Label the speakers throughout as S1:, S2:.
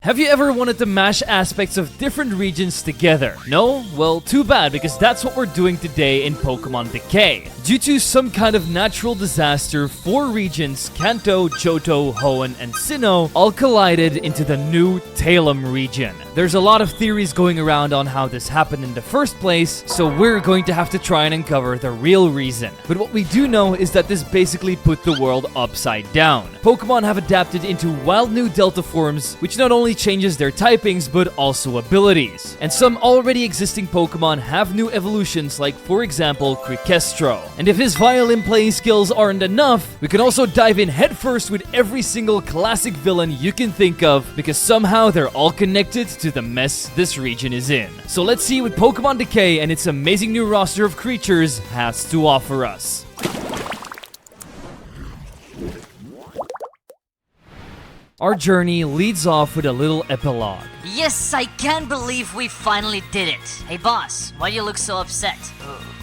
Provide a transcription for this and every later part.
S1: Have you ever wanted to mash aspects of different regions together? No? Well, too bad, because that's what we're doing today in Pokemon Decay. Due to some kind of natural disaster, 4 regions, Kanto, Johto, Hoenn, and Sinnoh, all collided into the new Talum region. There's a lot of theories going around on how this happened in the first place, so we're going to have to try and uncover the real reason. But what we do know is that this basically put the world upside down. Pokemon have adapted into wild new Delta forms, which not only changes their typings but also abilities. And some already existing Pokemon have new evolutions, like for example Cricestro. And if his violin playing skills aren't enough, we can also dive in headfirst with every single classic villain you can think of, because somehow they're all connected to the mess this region is in. So let's see what Pokemon Decay and its amazing new roster of creatures has to offer us. Our journey leads off with a little epilogue.
S2: Yes, I can't believe we finally did it. Hey boss, why do you look so upset?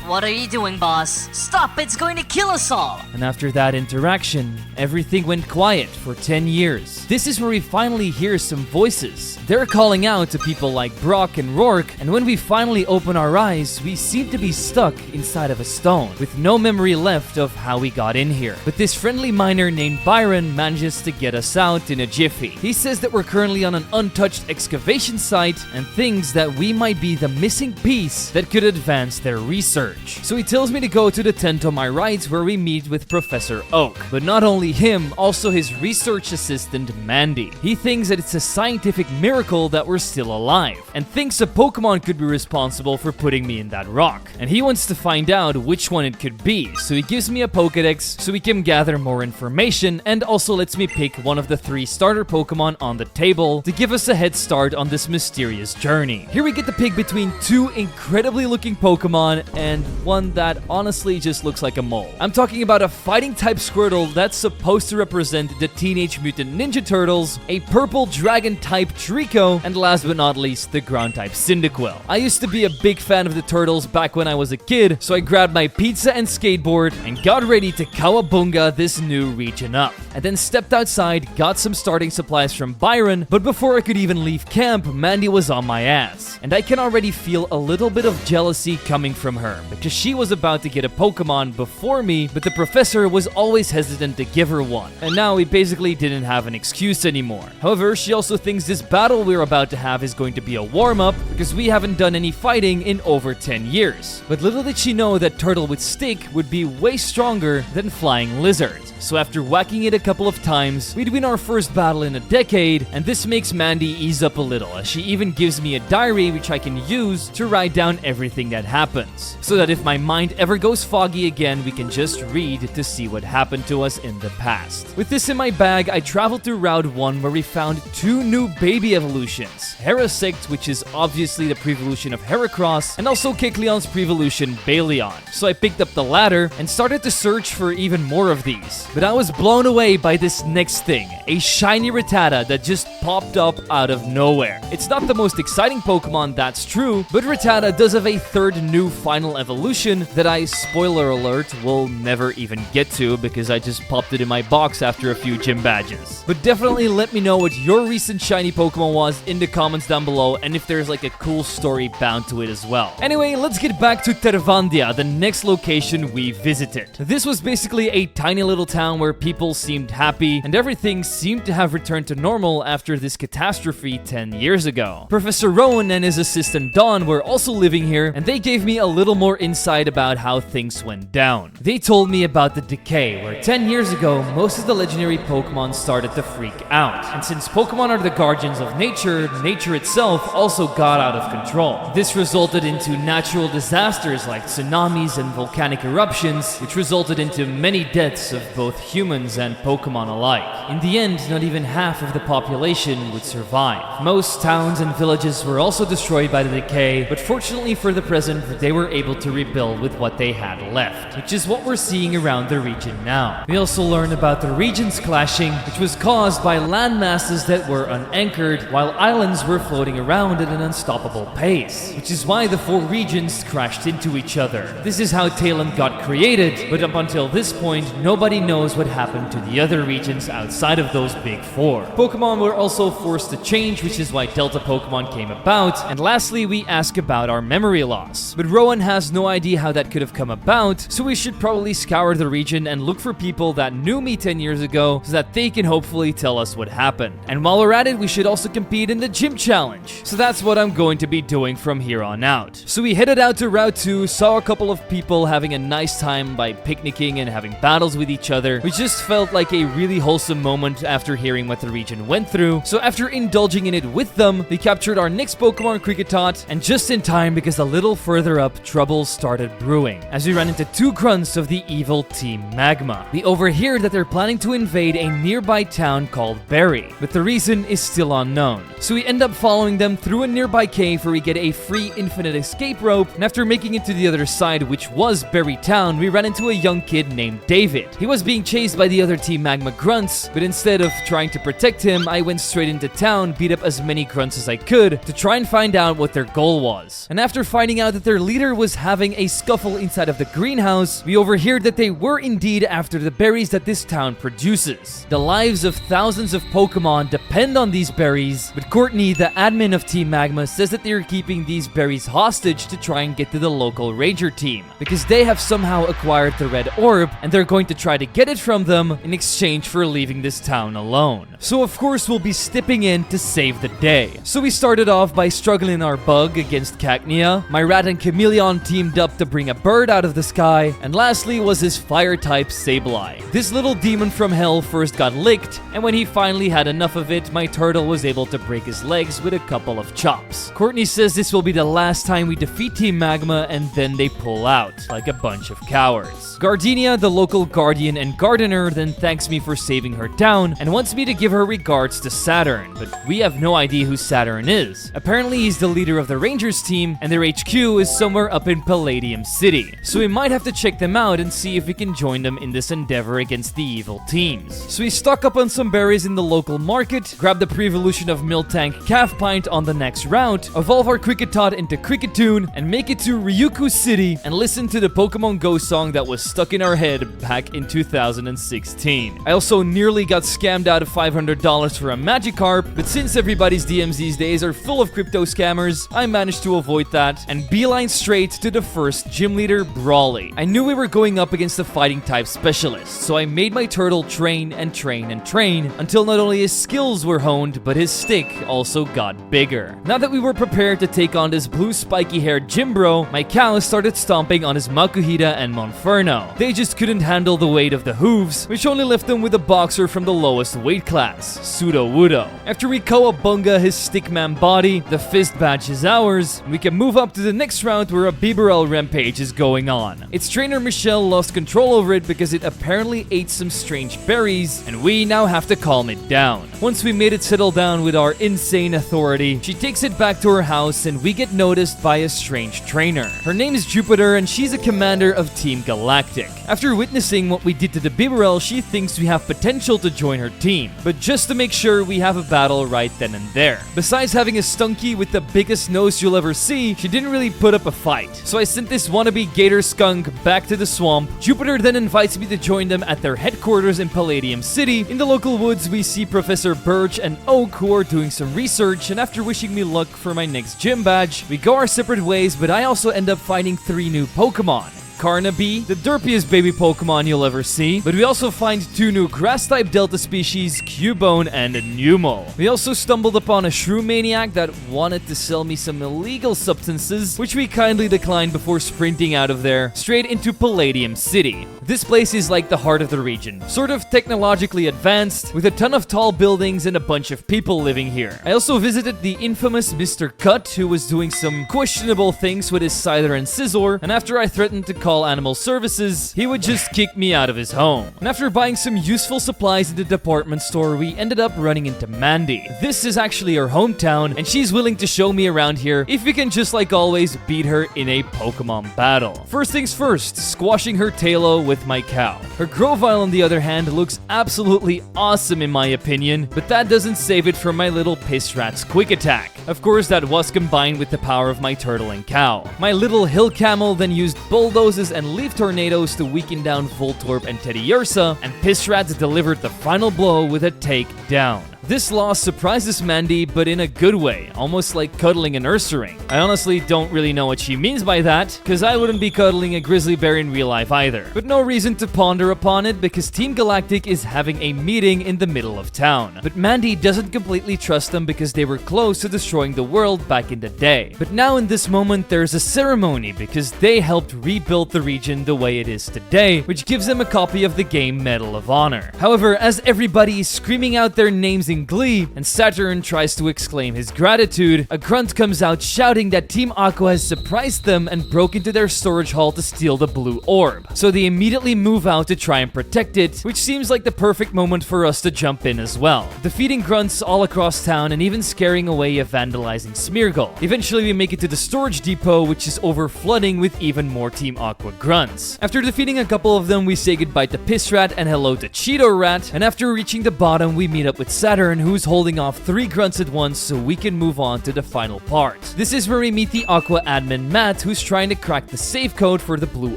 S2: What are you doing, boss? Stop, it's going to kill us all!
S1: And after that interaction, everything went quiet for 10 years. This is where we finally hear some voices. They're calling out to people like Brock and Rourke, and when we finally open our eyes, we seem to be stuck inside of a stone, with no memory left of how we got in here. But this friendly miner named Byron manages to get us out in a jiffy. He says that we're currently on an untouched excavation site, and thinks that we might be the missing piece that could advance their research. So he tells me to go to the tent on my right, where we meet with Professor Oak. But not only him, also his research assistant Mandy. He thinks that it's a scientific miracle that we're still alive, and thinks a Pokemon could be responsible for putting me in that rock. And he wants to find out which one it could be, so he gives me a Pokedex so we can gather more information, and also lets me pick one of the 3 starter Pokemon on the table to give us a head start on this mysterious journey. Here we get to pick between 2 incredibly looking Pokemon and one that honestly just looks like a mole. I'm talking about a fighting type Squirtle that's supposed to represent the Teenage Mutant Ninja Turtles, a purple dragon type Trico, and last but not least, the ground type Cyndaquil. I used to be a big fan of the turtles back when I was a kid, so I grabbed my pizza and skateboard and got ready to cowabunga this new region up. And then stepped outside, got some starting supplies from Byron, but before I could even leave camp, Mandy was on my ass. And I can already feel a little bit of jealousy coming from her, because she was about to get a Pokemon before me, but the professor was always hesitant to give her one. And now we basically didn't have an excuse anymore. However, she also thinks this battle we're about to have is going to be a warm-up, because we haven't done any fighting in over 10 years. But little did she know that Turtle with Stick would be way stronger than Flying Lizard. So after whacking it a couple of times, we'd win our first battle in a decade, and this makes Mandy ease up a little, as she even gives me a diary which I can use to write down everything that happens, so that if my mind ever goes foggy again, we can just read to see what happened to us in the past. With this in my bag, I traveled through Route 1, where we found 2 new baby evolutions, Herasect, which is obviously the prevolution of Heracross, and also Kecleon's prevolution Baleon. So I picked up the latter and started to search for even more of these. But I was blown away by this next thing, a shiny Rattata that just popped up out of nowhere. It's not the most exciting Pokemon, that's true, but Rattata does have a 3rd new final evolution that I, spoiler alert, will never even get to, because I just popped it in my box after a few gym badges. But definitely let me know what your recent shiny Pokemon was in the comments down below, and if there's like a cool story bound to it as well. Anyway, let's get back to Tervandia, the next location we visited. This was basically a tiny little town where people seemed happy, and everything seemed to have returned to normal after this catastrophe 10 years ago. Professor Rowan and his assistant Dawn were also living here, and they gave me a little more insight about how things went down. They told me about the decay, where 10 years ago, most of the legendary Pokemon started to freak out. And since Pokemon are the guardians of nature, nature itself also got out of control. This resulted into natural disasters like tsunamis and volcanic eruptions, which resulted into many deaths of both humans and Pokemon alike. In the end, not even half of the population would survive. Most towns and villages were also destroyed by the decay, but fortunately for the present, they were able to to rebuild with what they had left, which is what we're seeing around the region now. We also learn about the regions clashing, which was caused by land masses that were unanchored, while islands were floating around at an unstoppable pace, which is why the 4 regions crashed into each other. This is how Talon got created, but up until this point, nobody knows what happened to the other regions outside of those big 4. Pokemon were also forced to change, which is why Delta Pokemon came about. And lastly, we ask about our memory loss. But Rowan has no idea how that could have come about, so we should probably scour the region and look for people that knew me 10 years ago so that they can hopefully tell us what happened. And while we're at it, we should also compete in the gym challenge. So that's what I'm going to be doing from here on out. So we headed out to Route 2, saw a couple of people having a nice time by picnicking and having battles with each other, which just felt like a really wholesome moment after hearing what the region went through. So after indulging in it with them, we captured our next Pokemon Kricketot, and just in time because a little further up, trouble started brewing as we ran into 2 grunts of the evil Team Magma. We overheard that they're planning to invade a nearby town called Berry, but the reason is still unknown. So we end up following them through a nearby cave where we get a free infinite escape rope, and after making it to the other side, which was Berry Town, we ran into a young kid named David. He was being chased by the other Team Magma grunts, but instead of trying to protect him, I went straight into town, beat up as many grunts as I could to try and find out what their goal was. And after finding out that their leader was having a scuffle inside of the greenhouse, we overheard that they were indeed after the berries that this town produces. The lives of thousands of Pokemon depend on these berries, but Courtney, the admin of Team Magma, says that they're keeping these berries hostage to try and get to the local ranger team, because they have somehow acquired the red orb, and they're going to try to get it from them in exchange for leaving this town alone. So of course we'll be stepping in to save the day. So we started off by struggling our bug against Cacnea, my rat and chameleon teamed up to bring a bird out of the sky, and lastly was his fire type Sableye. This little demon from hell first got licked, and when he finally had enough of it, my turtle was able to break his legs with a couple of chops. Courtney says this will be the last time we defeat Team Magma, and then they pull out like a bunch of cowards. Gardenia, the local guardian and gardener, then thanks me for saving her down and wants me to give her regards to Saturn, but we have no idea who Saturn is. Apparently he's the leader of the Rangers team, and their HQ is somewhere up in Paladium City, so we might have to check them out and see if we can join them in this endeavor against the evil teams. So we stock up on some berries in the local market, grab the prevolution of Miltank Calf Pint on the next route, evolve our Kricketot into Cricketoon, and make it to Ryukyu City and listen to the Pokemon Go song that was stuck in our head back in 2016. I also nearly got scammed out of $500 for a Magikarp, but since everybody's DMs these days are full of crypto scammers, I managed to avoid that and beeline straight to the first gym leader, Brawly. I knew we were going up against a fighting type specialist, so I made my turtle train and train and train until not only his skills were honed, but his stick also got bigger. Now that we were prepared to take on this blue spiky haired gym bro, my cows started stomping on his Makuhita and Monferno. They just couldn't handle the weight of the hooves, which only left them with a boxer from the lowest weight class, Sudowoodo. After we Kawabunga his stickman body, the fist badge is ours, and we can move up to the next round where a Bibarel rampage is going on. Its trainer Michelle lost control over it because it apparently ate some strange berries, and we now have to calm it down. Once we made it settle down with our insane authority, she takes it back to her house and we get noticed by a strange trainer. Her name is Jupiter and she's a commander of Team Galactic. After witnessing what we did to the Bibarel, she thinks we have potential to join her team, but just to make sure we have a battle right then and there. Besides having a Stunky with the biggest nose you'll ever see, she didn't really put up a fight. So I sent this wannabe gator skunk back to the swamp. Jupiter then invites me to join them at their headquarters in Paladium City. In the local woods, we see Professor Birch and Oak who are doing some research, and after wishing me luck for my next gym badge, we go our separate ways, but I also end up finding 3 new Pokemon. Carnaby, the derpiest baby Pokemon you'll ever see, but we also find 2 new grass-type Delta species, Cubone and Numel. We also stumbled upon a Shroom Maniac that wanted to sell me some illegal substances, which we kindly declined before sprinting out of there, straight into Paladium City. This place is like the heart of the region, sort of technologically advanced, with a ton of tall buildings and a bunch of people living here. I also visited the infamous Mr. Cut, who was doing some questionable things with his Scyther and Scizor, and after I threatened to call animal services, he would just kick me out of his home. And after buying some useful supplies in the department store, we ended up running into Mandy. This is actually her hometown, and she's willing to show me around here if we can just like always beat her in a Pokemon battle. First things first, squashing her Tailo with my cow. Her Grovyle on the other hand looks absolutely awesome in my opinion, but that doesn't save it from my little Pissrat's quick attack. Of course, that was combined with the power of my turtle and cow. My little hill camel then used bulldozes and leaf tornadoes to weaken down Voltorb and Teddiursa, and Pissrat delivered the final blow with a takedown. This loss surprises Mandy, but in a good way, almost like cuddling an Ursaring. I honestly don't really know what she means by that, cause I wouldn't be cuddling a grizzly bear in real life either. But no reason to ponder upon it because Team Galactic is having a meeting in the middle of town. But Mandy doesn't completely trust them because they were close to destroying the world back in the day. But now in this moment there's a ceremony because they helped rebuild the region the way it is today, which gives them a copy of the game Medal of Honor. However, as everybody is screaming out their names in glee, and Saturn tries to exclaim his gratitude, a grunt comes out shouting that Team Aqua has surprised them and broke into their storage hall to steal the blue orb. So they immediately move out to try and protect it, which seems like the perfect moment for us to jump in as well, defeating grunts all across town and even scaring away a vandalizing Smeargle. Eventually we make it to the storage depot, which is overflooding with even more Team Aqua grunts. After defeating a couple of them, we say goodbye to Pissrat and hello to Cheeto Rat, and after reaching the bottom we meet up with Saturn, who's holding off 3 grunts at once so we can move on to the final part. This is where we meet the Aqua admin Matt, who's trying to crack the safe code for the blue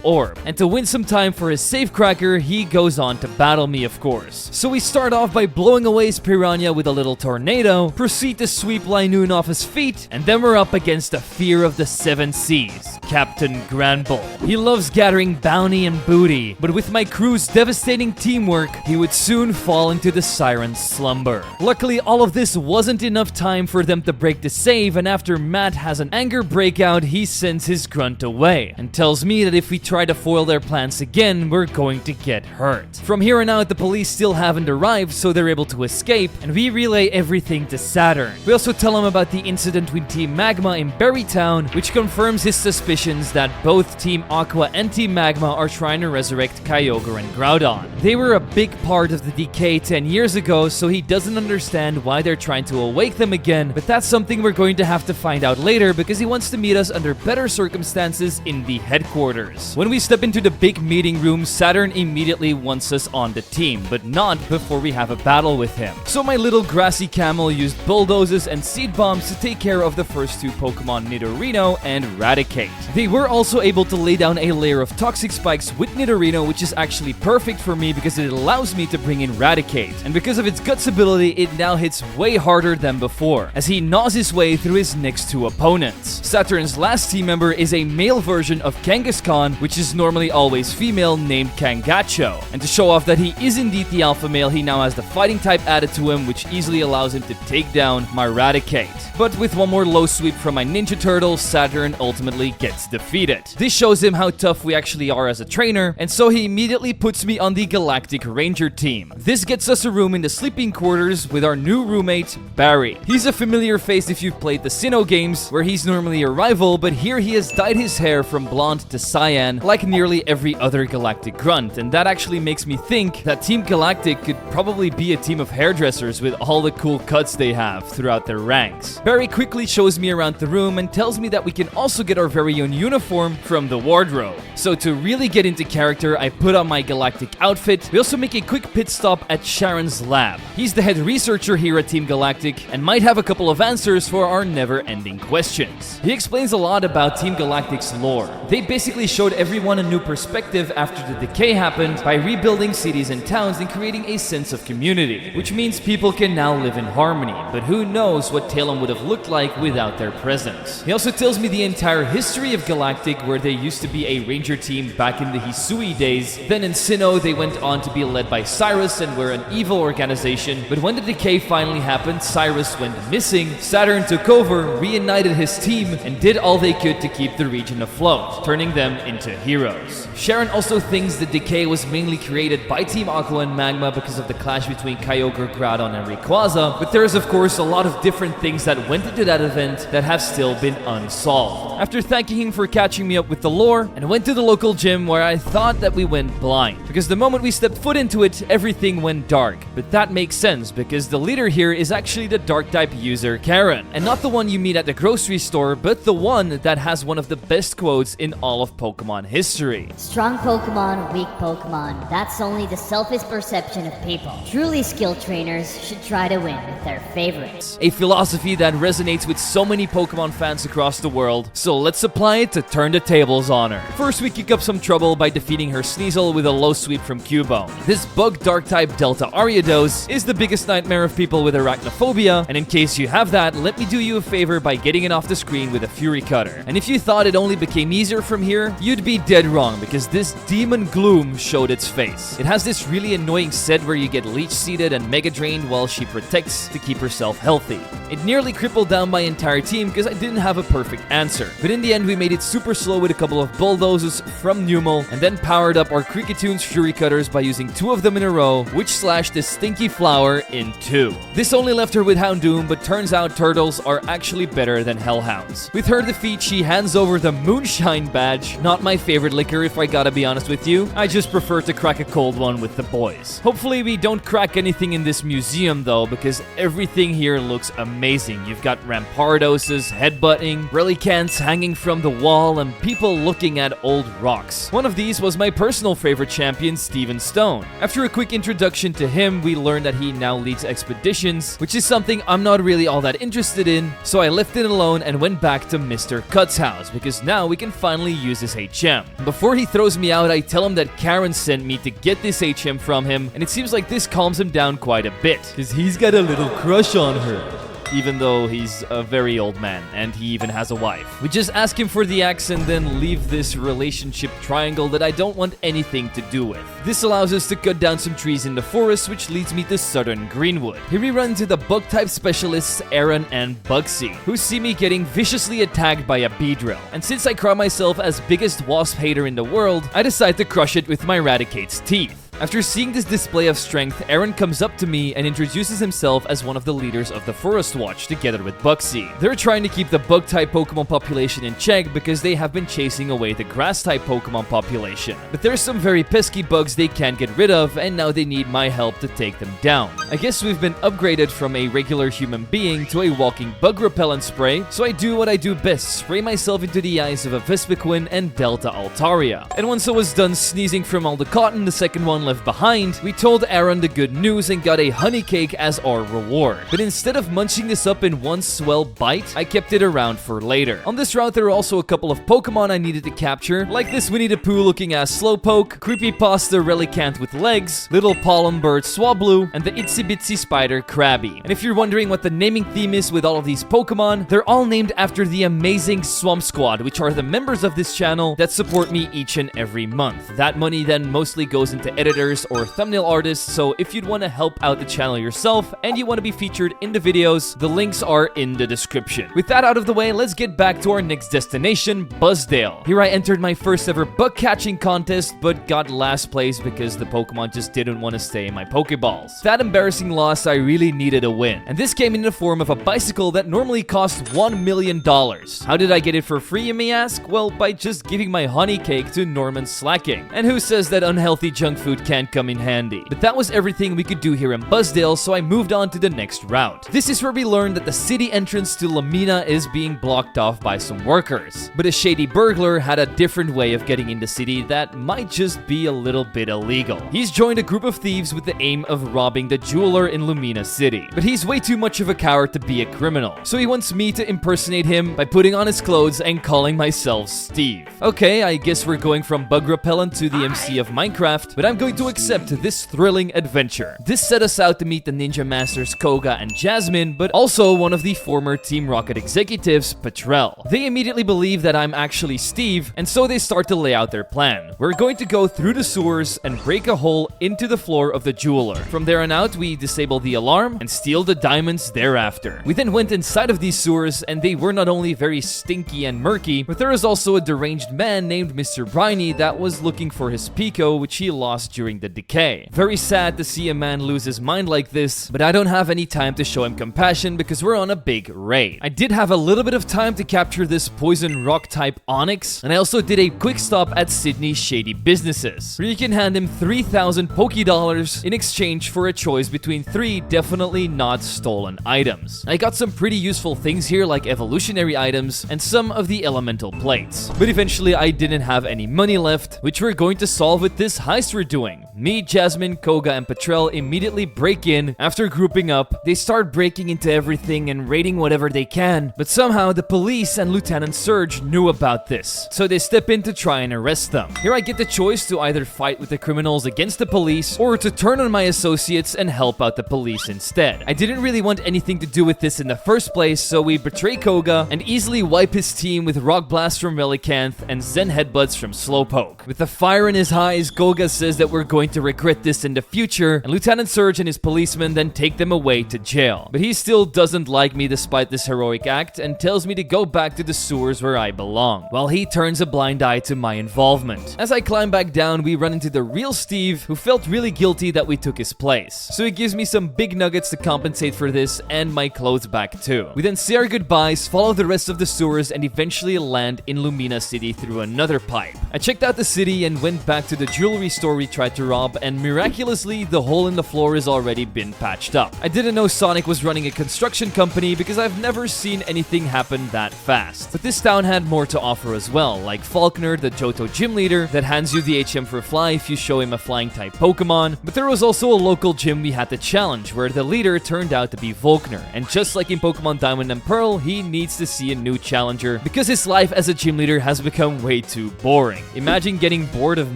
S1: orb. And to win some time for his safe cracker, he goes on to battle me, of course. So we start off by blowing away his piranha with a little tornado, proceed to sweep Linoon off his feet, and then we're up against the fear of the 7 seas, Captain Granbull. He loves gathering bounty and booty, but with my crew's devastating teamwork, he would soon fall into the siren's slumber. Luckily, all of this wasn't enough time for them to break the save, and after Matt has an anger breakout, he sends his grunt away and tells me that if we try to foil their plans again, we're going to get hurt. From here on out, the police still haven't arrived, so they're able to escape, and we relay everything to Saturn. We also tell him about the incident with Team Magma in Berrytown, which confirms his suspicions that both Team Aqua and Team Magma are trying to resurrect Kyogre and Groudon. They were a big part of the decay 10 years ago, so he doesn't understand why they're trying to awake them again, but that's something we're going to have to find out later because he wants to meet us under better circumstances in the headquarters. When we step into the big meeting room, Saturn immediately wants us on the team, but not before we have a battle with him. So my little grassy camel used bulldozes and seed bombs to take care of the first 2 Pokemon Nidorino and Raticate. They were also able to lay down a layer of toxic spikes with Nidorino, which is actually perfect for me because it allows me to bring in Raticate, and because of its guts ability, it now hits way harder than before, as he gnaws his way through his next 2 opponents. Saturn's last team member is a male version of Kangaskhan, which is normally always female, named Kangacho. And to show off that he is indeed the alpha male, he now has the fighting type added to him, which easily allows him to take down my Raticate. But with one more low sweep from my Ninja Turtle, Saturn ultimately gets defeated. This shows him how tough we actually are as a trainer, and so he immediately puts me on the Galactic Ranger team. This gets us a room in the sleeping quarters with our new roommate, Barry. He's a familiar face if you've played the Sinnoh games, where he's normally a rival, but here he has dyed his hair from blonde to cyan, like nearly every other Galactic grunt, and that actually makes me think that Team Galactic could probably be a team of hairdressers with all the cool cuts they have throughout their ranks. Barry quickly shows me around the room and tells me that we can also get our very own uniform from the wardrobe. So to really get into character, I put on my Galactic outfit. We also make a quick pit stop at Sharon's lab. He's the head researcher here at Team Galactic and might have a couple of answers for our never-ending questions. He explains a lot about Team Galactic's lore. They basically showed everyone a new perspective after the decay happened by rebuilding cities and towns and creating a sense of community, which means people can now live in harmony, but who knows what Talon would have looked like without their presence. He also tells me the entire history of Galactic, where they used to be a ranger team back in the Hisui days. Then in Sinnoh, they went on to be led by Cyrus and were an evil organization, but when the decay finally happened, Cyrus went missing, Saturn took over, reunited his team, and did all they could to keep the region afloat, turning them into heroes. Sharon also thinks the decay was mainly created by Team Aqua and Magma because of the clash between Kyogre, Groudon, and Rayquaza, but there is of course a lot of different things that that went into that event that have still been unsolved. After thanking him for catching me up with the lore, and went to the local gym where I thought that we went blind, because the moment we stepped foot into it, everything went dark. But that makes sense, because the leader here is actually the dark type user Karen, and not the one you meet at the grocery store, but the one that has one of the best quotes in all of Pokemon history.
S3: Strong Pokemon, weak Pokemon. That's only the selfish perception of people. Truly skilled trainers should try to win with their favorites.
S1: A philosophy that resonates with so many Pokemon fans across the world, so let's apply it to turn the tables on her. First, we kick up some trouble by defeating her Sneasel with a low sweep from Cubone. This bug dark type Delta Ariados is the biggest nightmare of people with arachnophobia, and in case you have that, let me do you a favor by getting it off the screen with a Fury Cutter. And if you thought it only became easier from here, you'd be dead wrong, because this Demon Gloom showed its face. It has this really annoying set where you get leech seeded and mega drained while she protects to keep herself healthy. It nearly crippled down my entire team because I didn't have a perfect answer, but in the end we made it super slow with a couple of bulldozers from Numel, and then powered up our Krickettoon's Fury Cutters by using 2 of them in a row, which slashed this stinky flower in 2. This only left her with Houndoom, but turns out turtles are actually better than hellhounds. With her defeat, she hands over the Moonshine Badge, not my favorite liquor if I gotta be honest with you. I just prefer to crack a cold one with the boys. Hopefully we don't crack anything in this museum though, because everything here looks amazing. You've got Rampardoses headbutting, Relicanths hanging from the wall, and people looking at old rocks. One of these was my personal favorite champion, Steven Stone. After a quick introduction to him, we learned that he now leads expeditions, which is something I'm not really all that interested in, so I left it alone and went back to Mr. Cut's house, because now we can finally use this HM. Before he throws me out, I tell him that Karen sent me to get this HM from him, and it seems like this calms him down quite a bit, because he's got a little crush on her. Even though he's a very old man, and he even has a wife. We just ask him for the axe and then leave this relationship triangle that I don't want anything to do with. This allows us to cut down some trees in the forest, which leads me to Southern Greenwood. Here we run into the bug-type specialists Aaron and Bugsy, who see me getting viciously attacked by a Beedrill. And since I crown myself as biggest wasp hater in the world, I decide to crush it with my Raticate's teeth. After seeing this display of strength, Aaron comes up to me and introduces himself as one of the leaders of the Forest Watch together with Bugsy. They're trying to keep the bug-type Pokemon population in check because they have been chasing away the grass-type Pokemon population. But there's some very pesky bugs they can't get rid of, and now they need my help to take them down. I guess we've been upgraded from a regular human being to a walking bug repellent spray, so I do what I do best, spray myself into the eyes of a Vespiquen and Delta Altaria. And once I was done sneezing from all the cotton the second one left behind, we told Aaron the good news and got a honey cake as our reward. But instead of munching this up in one swell bite, I kept it around for later. On this route, there are also a couple of Pokemon I needed to capture, like this Winnie the Pooh looking ass Slowpoke, Creepypasta Relicanth with legs, Little Pollen Bird Swablu, and the Itsy Bitsy Spider Krabby. And if you're wondering what the naming theme is with all of these Pokemon, they're all named after the amazing Swamp Squad, which are the members of this channel that support me each and every month. That money then mostly goes into editors or thumbnail artists, so if you'd want to help out the channel yourself and you want to be featured in the videos, the links are in the description. With that out of the way, let's get back to our next destination, Buzzdale. Here I entered my first ever bug catching contest, but got last place because the Pokemon just didn't want to stay in my Pokeballs. That embarrassing loss, I really needed a win, and this came in the form of a bicycle that normally cost $1 million. How did I get it for free, you may ask? Well, by just giving my honey cake to Norman Slacking. And who says that unhealthy junk food can't come in handy? But that was everything we could do here in Buzzdale, so I moved on to the next route. This is where we learned that the city entrance to Lamina is being blocked off by some workers. But a shady burglar had a different way of getting in the city that might just be a little bit illegal. He's joined a group of thieves with the aim of robbing the jeweler in Lumina City. But he's way too much of a coward to be a criminal, so he wants me to impersonate him by putting on his clothes and calling myself Steve. Okay, I guess we're going from bug repellent to the MC of Minecraft, but I'm going to accept this thrilling adventure. This set us out to meet the Ninja Masters Koga and Jasmine, but also one of the former Team Rocket executives, Petrel. They immediately believe that I'm actually Steve, and so they start to lay out their plan. We're going to go through the sewers and break a hole into the floor of the jeweler. From there on out, we disable the alarm and steal the diamonds thereafter. We then went inside of these sewers, and they were not only very stinky and murky, but there was also a deranged man named Mr. Briny that was looking for his Pico, which he lost during the decay. Very sad to see a man lose his mind like this, but I don't have any time to show him compassion because we're on a big raid. I did have a little bit of time to capture this poison rock type Onyx, and I also did a quick stop at Sydney's shady businesses, where you can hand him 3,000 Poké Dollars in exchange for a choice between 3 definitely not stolen items. I got some pretty useful things here like evolutionary items and some of the elemental plates. But eventually I didn't have any money left, which we're going to solve with this heist we're doing. Me, Jasmine, Koga, and Patrell immediately break in. After grouping up, they start breaking into everything and raiding whatever they can, but somehow the police and Lieutenant Surge knew about this, so they step in to try and arrest them. Here I get the choice to either fight with the criminals against the police or to turn on my associates and help out the police instead. I didn't really want anything to do with this in the first place, so we betray Koga and easily wipe his team with Rock Blast from Relicanth and Zen Headbutts from Slowpoke. With the fire in his eyes, Koga says that we're going to regret this in the future, and Lieutenant Surge and his policemen then take them away to jail. But he still doesn't like me despite this heroic act and tells me to go back to the sewers where I belong, while he turns a blind eye to my involvement. As I climb back down, we run into the real Steve, who felt really guilty that we took his place. So he gives me some big nuggets to compensate for this and my clothes back too. We then say our goodbyes, follow the rest of the sewers, and eventually land in Lumina City through another pipe. I checked out the city and went back to the jewelry store we tried to rob, and miraculously, the hole in the floor has already been patched up. I didn't know Sonic was running a construction company because I've never seen anything happen that fast. But this town had more to offer as well, like Falkner, the Johto gym leader, that hands you the HM for Fly if you show him a flying type Pokemon. But there was also a local gym we had to challenge, where the leader turned out to be Volkner, and just like in Pokemon Diamond and Pearl, he needs to see a new challenger because his life as a gym leader has become way too boring. Imagine getting bored of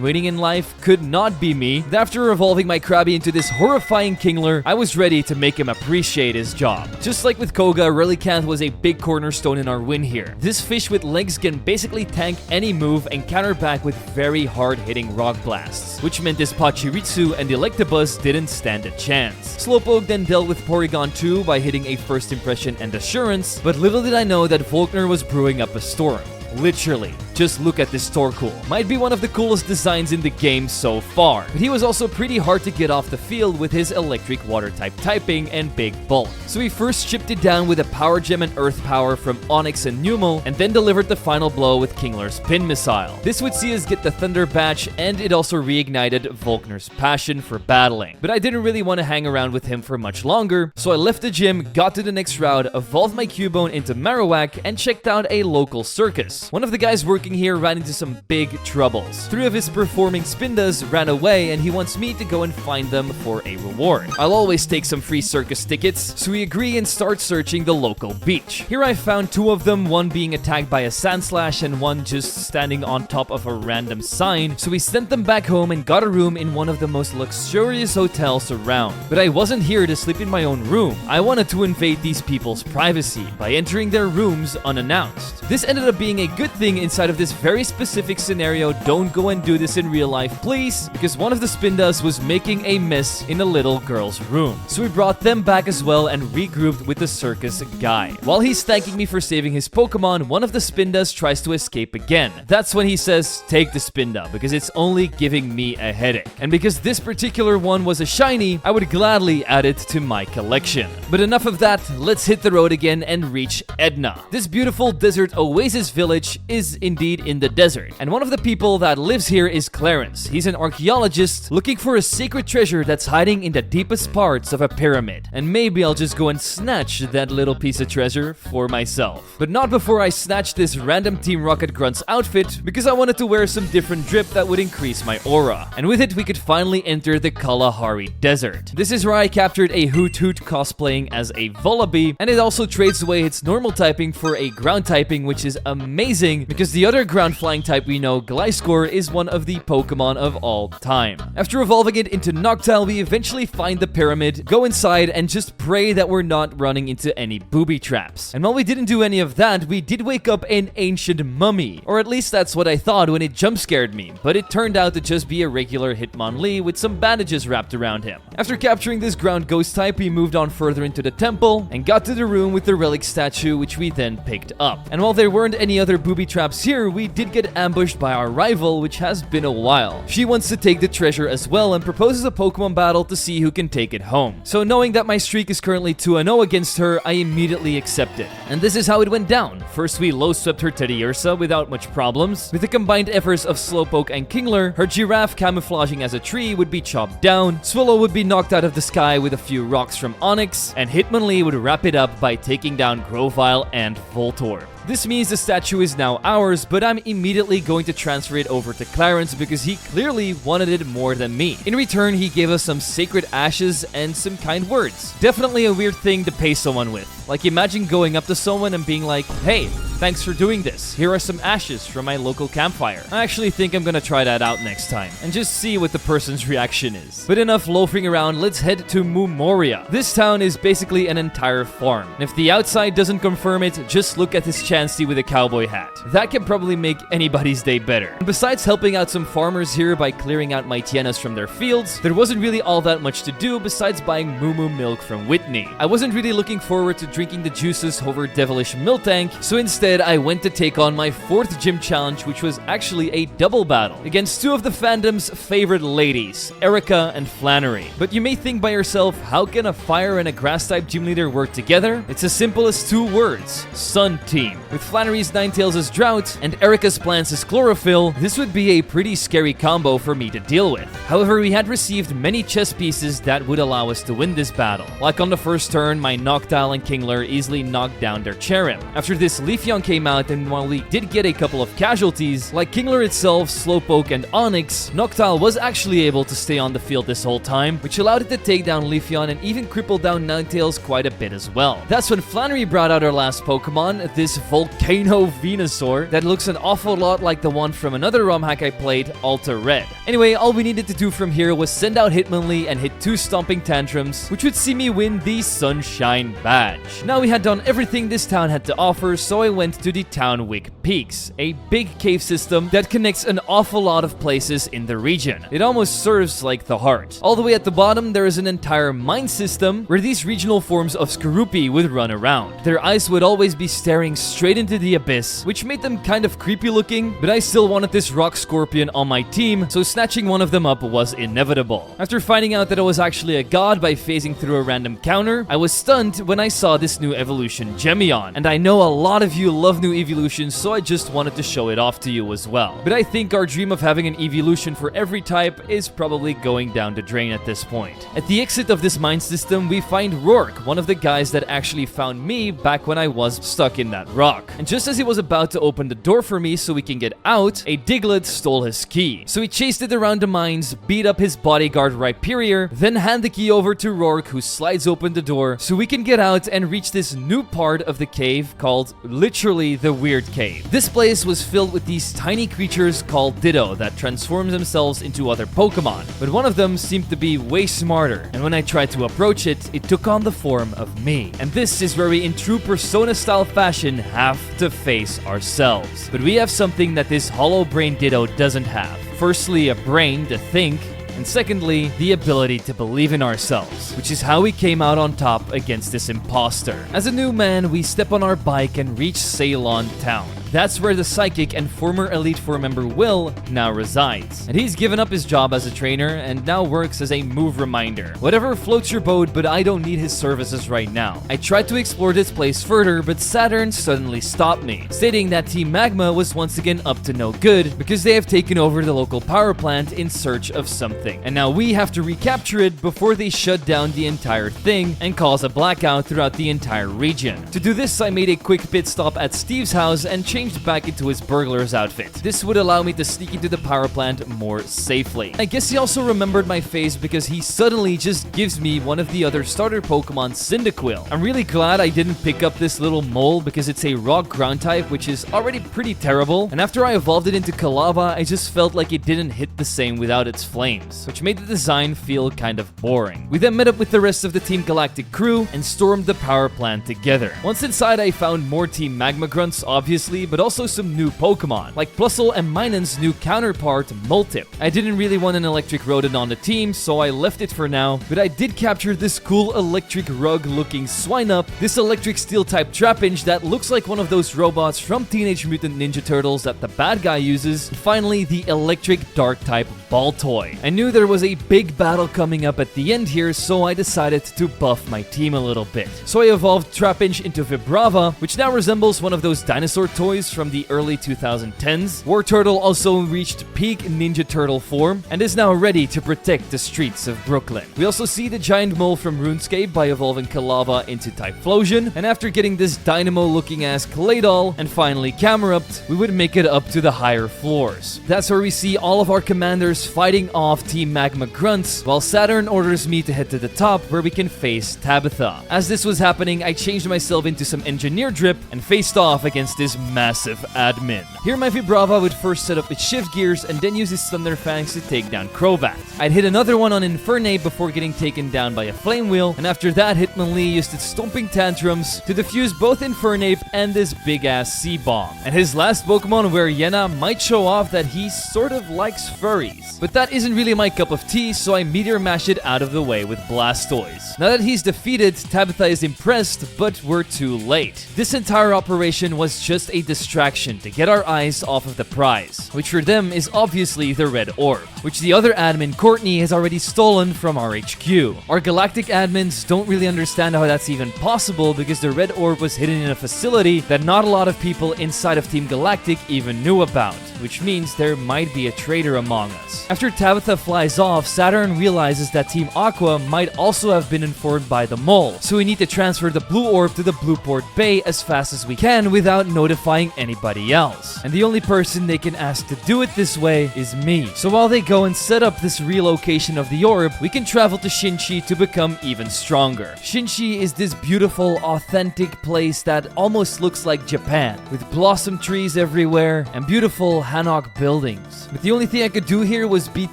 S1: winning in life. Could not be me. And after evolving my Krabby into this horrifying Kingler, I was ready to make him appreciate his job. Just like with Koga, Relicanth was a big cornerstone in our win here. This fish with legs can basically tank any move and counter back with very hard-hitting rock blasts, which meant this Pachirisu and Electabuzz didn't stand a chance. Slowpoke then dealt with Porygon 2 by hitting a first impression and assurance, but little did I know that Volkner was brewing up a storm. Literally. Just look at this Torkoal. Might be one of the coolest designs in the game so far, but he was also pretty hard to get off the field with his electric water type typing and big bulk. So we first chipped it down with a Power Gem and Earth Power from Onix and Numel, and then delivered the final blow with Kingler's Pin Missile. This would see us get the Thunder Badge, and it also reignited Volkner's passion for battling. But I didn't really want to hang around with him for much longer, so I left the gym, got to the next route, evolved my Cubone into Marowak, and checked out a local circus. One of the guys working here ran into some big troubles. 3 of his performing Spindas ran away, and he wants me to go and find them for a reward. I'll always take some free circus tickets, so we agree and start searching the local beach. Here I found 2 of them, one being attacked by a Sandslash and one just standing on top of a random sign, so we sent them back home and got a room in one of the most luxurious hotels around. But I wasn't here to sleep in my own room. I wanted to invade these people's privacy by entering their rooms unannounced. This ended up being a good thing inside of this very specific scenario. Don't go and do this in real life, please, because one of the Spindas was making a mess in a little girl's room. So we brought them back as well and regrouped with the circus guy. While he's thanking me for saving his Pokemon, one of the Spindas tries to escape again. That's when he says, take the Spinda, because it's only giving me a headache. And because this particular one was a shiny, I would gladly add it to my collection. But enough of that, let's hit the road again and reach Edna. This beautiful desert oasis village is indeed in the desert, and one of the people that lives here is Clarence. He's an archaeologist looking for a secret treasure that's hiding in the deepest parts of a pyramid, and maybe I'll just go and snatch that little piece of treasure for myself. But not before I snatch this random Team Rocket Grunt's outfit, because I wanted to wear some different drip that would increase my aura, and with it we could finally enter the Kalahari Desert. This is where I captured a Hoot Hoot cosplaying as a Vullaby, and it also trades away its normal typing for a ground typing, which is amazing because the other ground flying type we know, Gliscor, is one of the Pokemon of all time. After evolving it into Noctowl, we eventually find the pyramid, go inside, and just pray that we're not running into any booby traps. And while we didn't do any of that, we did wake up an ancient mummy. Or at least that's what I thought when it jump scared me, but it turned out to just be a regular Hitmonlee with some bandages wrapped around him. After capturing this ground ghost type, we moved on further into the temple and got to the room with the relic statue, which we then picked up. And while there weren't any other booby traps here, here, we did get ambushed by our rival, which has been a while. She wants to take the treasure as well and proposes a Pokemon battle to see who can take it home. So knowing that my streak is currently 2-0 against her, I immediately accepted. And this is how it went down. First, we low-swept her Teddiursa without much problems. With the combined efforts of Slowpoke and Kingler, her Giraffe camouflaging as a tree would be chopped down, Swallow would be knocked out of the sky with a few rocks from Onix, and Hitmonlee would wrap it up by taking down Grovyle and Voltorb. This means the statue is now ours, but I'm immediately going to transfer it over to Clarence because he clearly wanted it more than me. In return, he gave us some sacred ashes and some kind words. Definitely a weird thing to pay someone with. Like, imagine going up to someone and being like, "Hey, thanks for doing this. Here are some ashes from my local campfire." I actually think I'm gonna try that out next time and just see what the person's reaction is. But enough loafing around, let's head to Mumoria. This town is basically an entire farm. And if the outside doesn't confirm it, just look at this Chansey with a cowboy hat. That can probably make anybody's day better. And besides helping out some farmers here by clearing out my Tienas from their fields, there wasn't really all that much to do besides buying Moo Moo milk from Whitney. I wasn't really looking forward to drinking the juices over Devilish Miltank, so instead I went to take on my 4th gym challenge, which was actually a double battle against two of the fandom's favorite ladies, Erica and Flannery. But you may think by yourself, how can a fire and a grass type gym leader work together? It's as simple as 2 words: Sun Team. With Flannery's Ninetales as Drought and Erica's Plants as Chlorophyll, this would be a pretty scary combo for me to deal with. However, we had received many chess pieces that would allow us to win this battle. Like on the first turn, my Noctowl and Kingler easily knocked down their Cherrim. After this, Leafeon came out, and while we did get a couple of casualties, like Kingler itself, Slowpoke, and Onix, Noctowl was actually able to stay on the field this whole time, which allowed it to take down Leafeon and even cripple down Ninetales quite a bit as well. That's when Flannery brought out our last Pokemon, this Volcano Venusaur that looks an awful lot like the one from another ROM hack I played, Alta Red. Anyway, all we needed to do from here was send out Hitmonlee and hit 2 Stomping Tantrums, which would see me win the Sunshine Badge. Now we had done everything this town had to offer, so I went to the Townwick Peaks, a big cave system that connects an awful lot of places in the region. It almost serves like the heart. All the way at the bottom, there is an entire mine system where these regional forms of Skorupi would run around. Their eyes would always be staring straight into the abyss, which made them kind of creepy looking, but I still wanted this rock scorpion on my team, so snatching one of them up was inevitable. After finding out that I was actually a god by phasing through a random counter, I was stunned when I saw this new evolution, Gemmeon, and I know a lot of you love new evolutions, so I just wanted to show it off to you as well. But I think our dream of having an evolution for every type is probably going down the drain at this point. At the exit of this mine system, we find Rourke, one of the guys that actually found me back when I was stuck in that rock. And just as he was about to open the door for me so we can get out, a Diglett stole his key. So he chased it around the mines, beat up his bodyguard Rhyperior, then hand the key over to Rourke, who slides open the door so we can get out and reach this new part of the cave called literally the Weird Cave. This place was filled with these tiny creatures called Ditto that transform themselves into other Pokemon, but one of them seemed to be way smarter, and when I tried to approach it, it took on the form of me. And this is where we, in true Persona style fashion, have to face ourselves. But we have something that this hollow brain Ditto doesn't have. Firstly, a brain to think, and secondly, the ability to believe in ourselves, which is how we came out on top against this imposter. As a new man, we step on our bike and reach Ceylon Town. That's where the psychic and former Elite Four member Will now resides. And he's given up his job as a trainer and now works as a move reminder. Whatever floats your boat, but I don't need his services right now. I tried to explore this place further, but Saturn suddenly stopped me, stating that Team Magma was once again up to no good because they have taken over the local power plant in search of something. And now we have to recapture it before they shut down the entire thing and cause a blackout throughout the entire region. To do this, I made a quick pit stop at Steve's house and changed back into his burglar's outfit. This would allow me to sneak into the power plant more safely. I guess he also remembered my face because he suddenly just gives me one of the other starter Pokemon, Cyndaquil. I'm really glad I didn't pick up this little mole because it's a rock ground type, which is already pretty terrible, and after I evolved it into Kalava, I just felt like it didn't hit the same without its flames, which made the design feel kind of boring. We then met up with the rest of the Team Galactic crew and stormed the power plant together. Once inside, I found more Team Magma grunts, obviously, but also some new Pokemon, like Plusle and Minun's new counterpart, Moltip. I didn't really want an electric rodent on the team, so I left it for now, but I did capture this cool electric rug-looking Swinub, this electric steel-type Trapinch that looks like one of those robots from Teenage Mutant Ninja Turtles that the bad guy uses, and finally the electric dark-type Baltoy. I knew there was a big battle coming up at the end here, so I decided to buff my team a little bit. So I evolved Trapinch into Vibrava, which now resembles one of those dinosaur toys from the early 2010s. Wartortle also reached peak Ninja Turtle form and is now ready to protect the streets of Brooklyn. We also see the giant mole from RuneScape by evolving Kalava into Typhlosion, and after getting this dynamo-looking ass Claydol and finally Camerupt, we would make it up to the higher floors. That's where we see all of our commanders fighting off Team Magma grunts, while Saturn orders me to head to the top where we can face Tabitha. As this was happening, I changed myself into some engineer drip and faced off against this massive admin. Here my Vibrava would first set up its shift gears and then use its Thunder Fangs to take down Crobat. I'd hit another one on Infernape before getting taken down by a Flame Wheel, and after that Hitmonlee used its Stomping Tantrums to defuse both Infernape and this big ass C-Bomb. And his last Pokemon, where Yena, might show off that he sort of likes furries. But that isn't really my cup of tea, so I Meteor Mash it out of the way with Blastoise. Now that he's defeated, Tabitha is impressed, but we're too late. This entire operation was just a distraction to get our eyes off of the prize, which for them is obviously the red orb, which the other admin, Courtney, has already stolen from our HQ. Our Galactic admins don't really understand how that's even possible because the red orb was hidden in a facility that not a lot of people inside of Team Galactic even knew about, which means there might be a traitor among us. After Tabitha flies off, Saturn realizes that Team Aqua might also have been informed by the mole, so we need to transfer the blue orb to the Blueport Bay as fast as we can without notifying anybody else. And the only person they can ask to do it this way is me. So while they go and set up this relocation of the orb, we can travel to Shinshi to become even stronger. Shinshi is this beautiful, authentic place that almost looks like Japan, with blossom trees everywhere and beautiful Hanok buildings. But the only thing I could do here was beat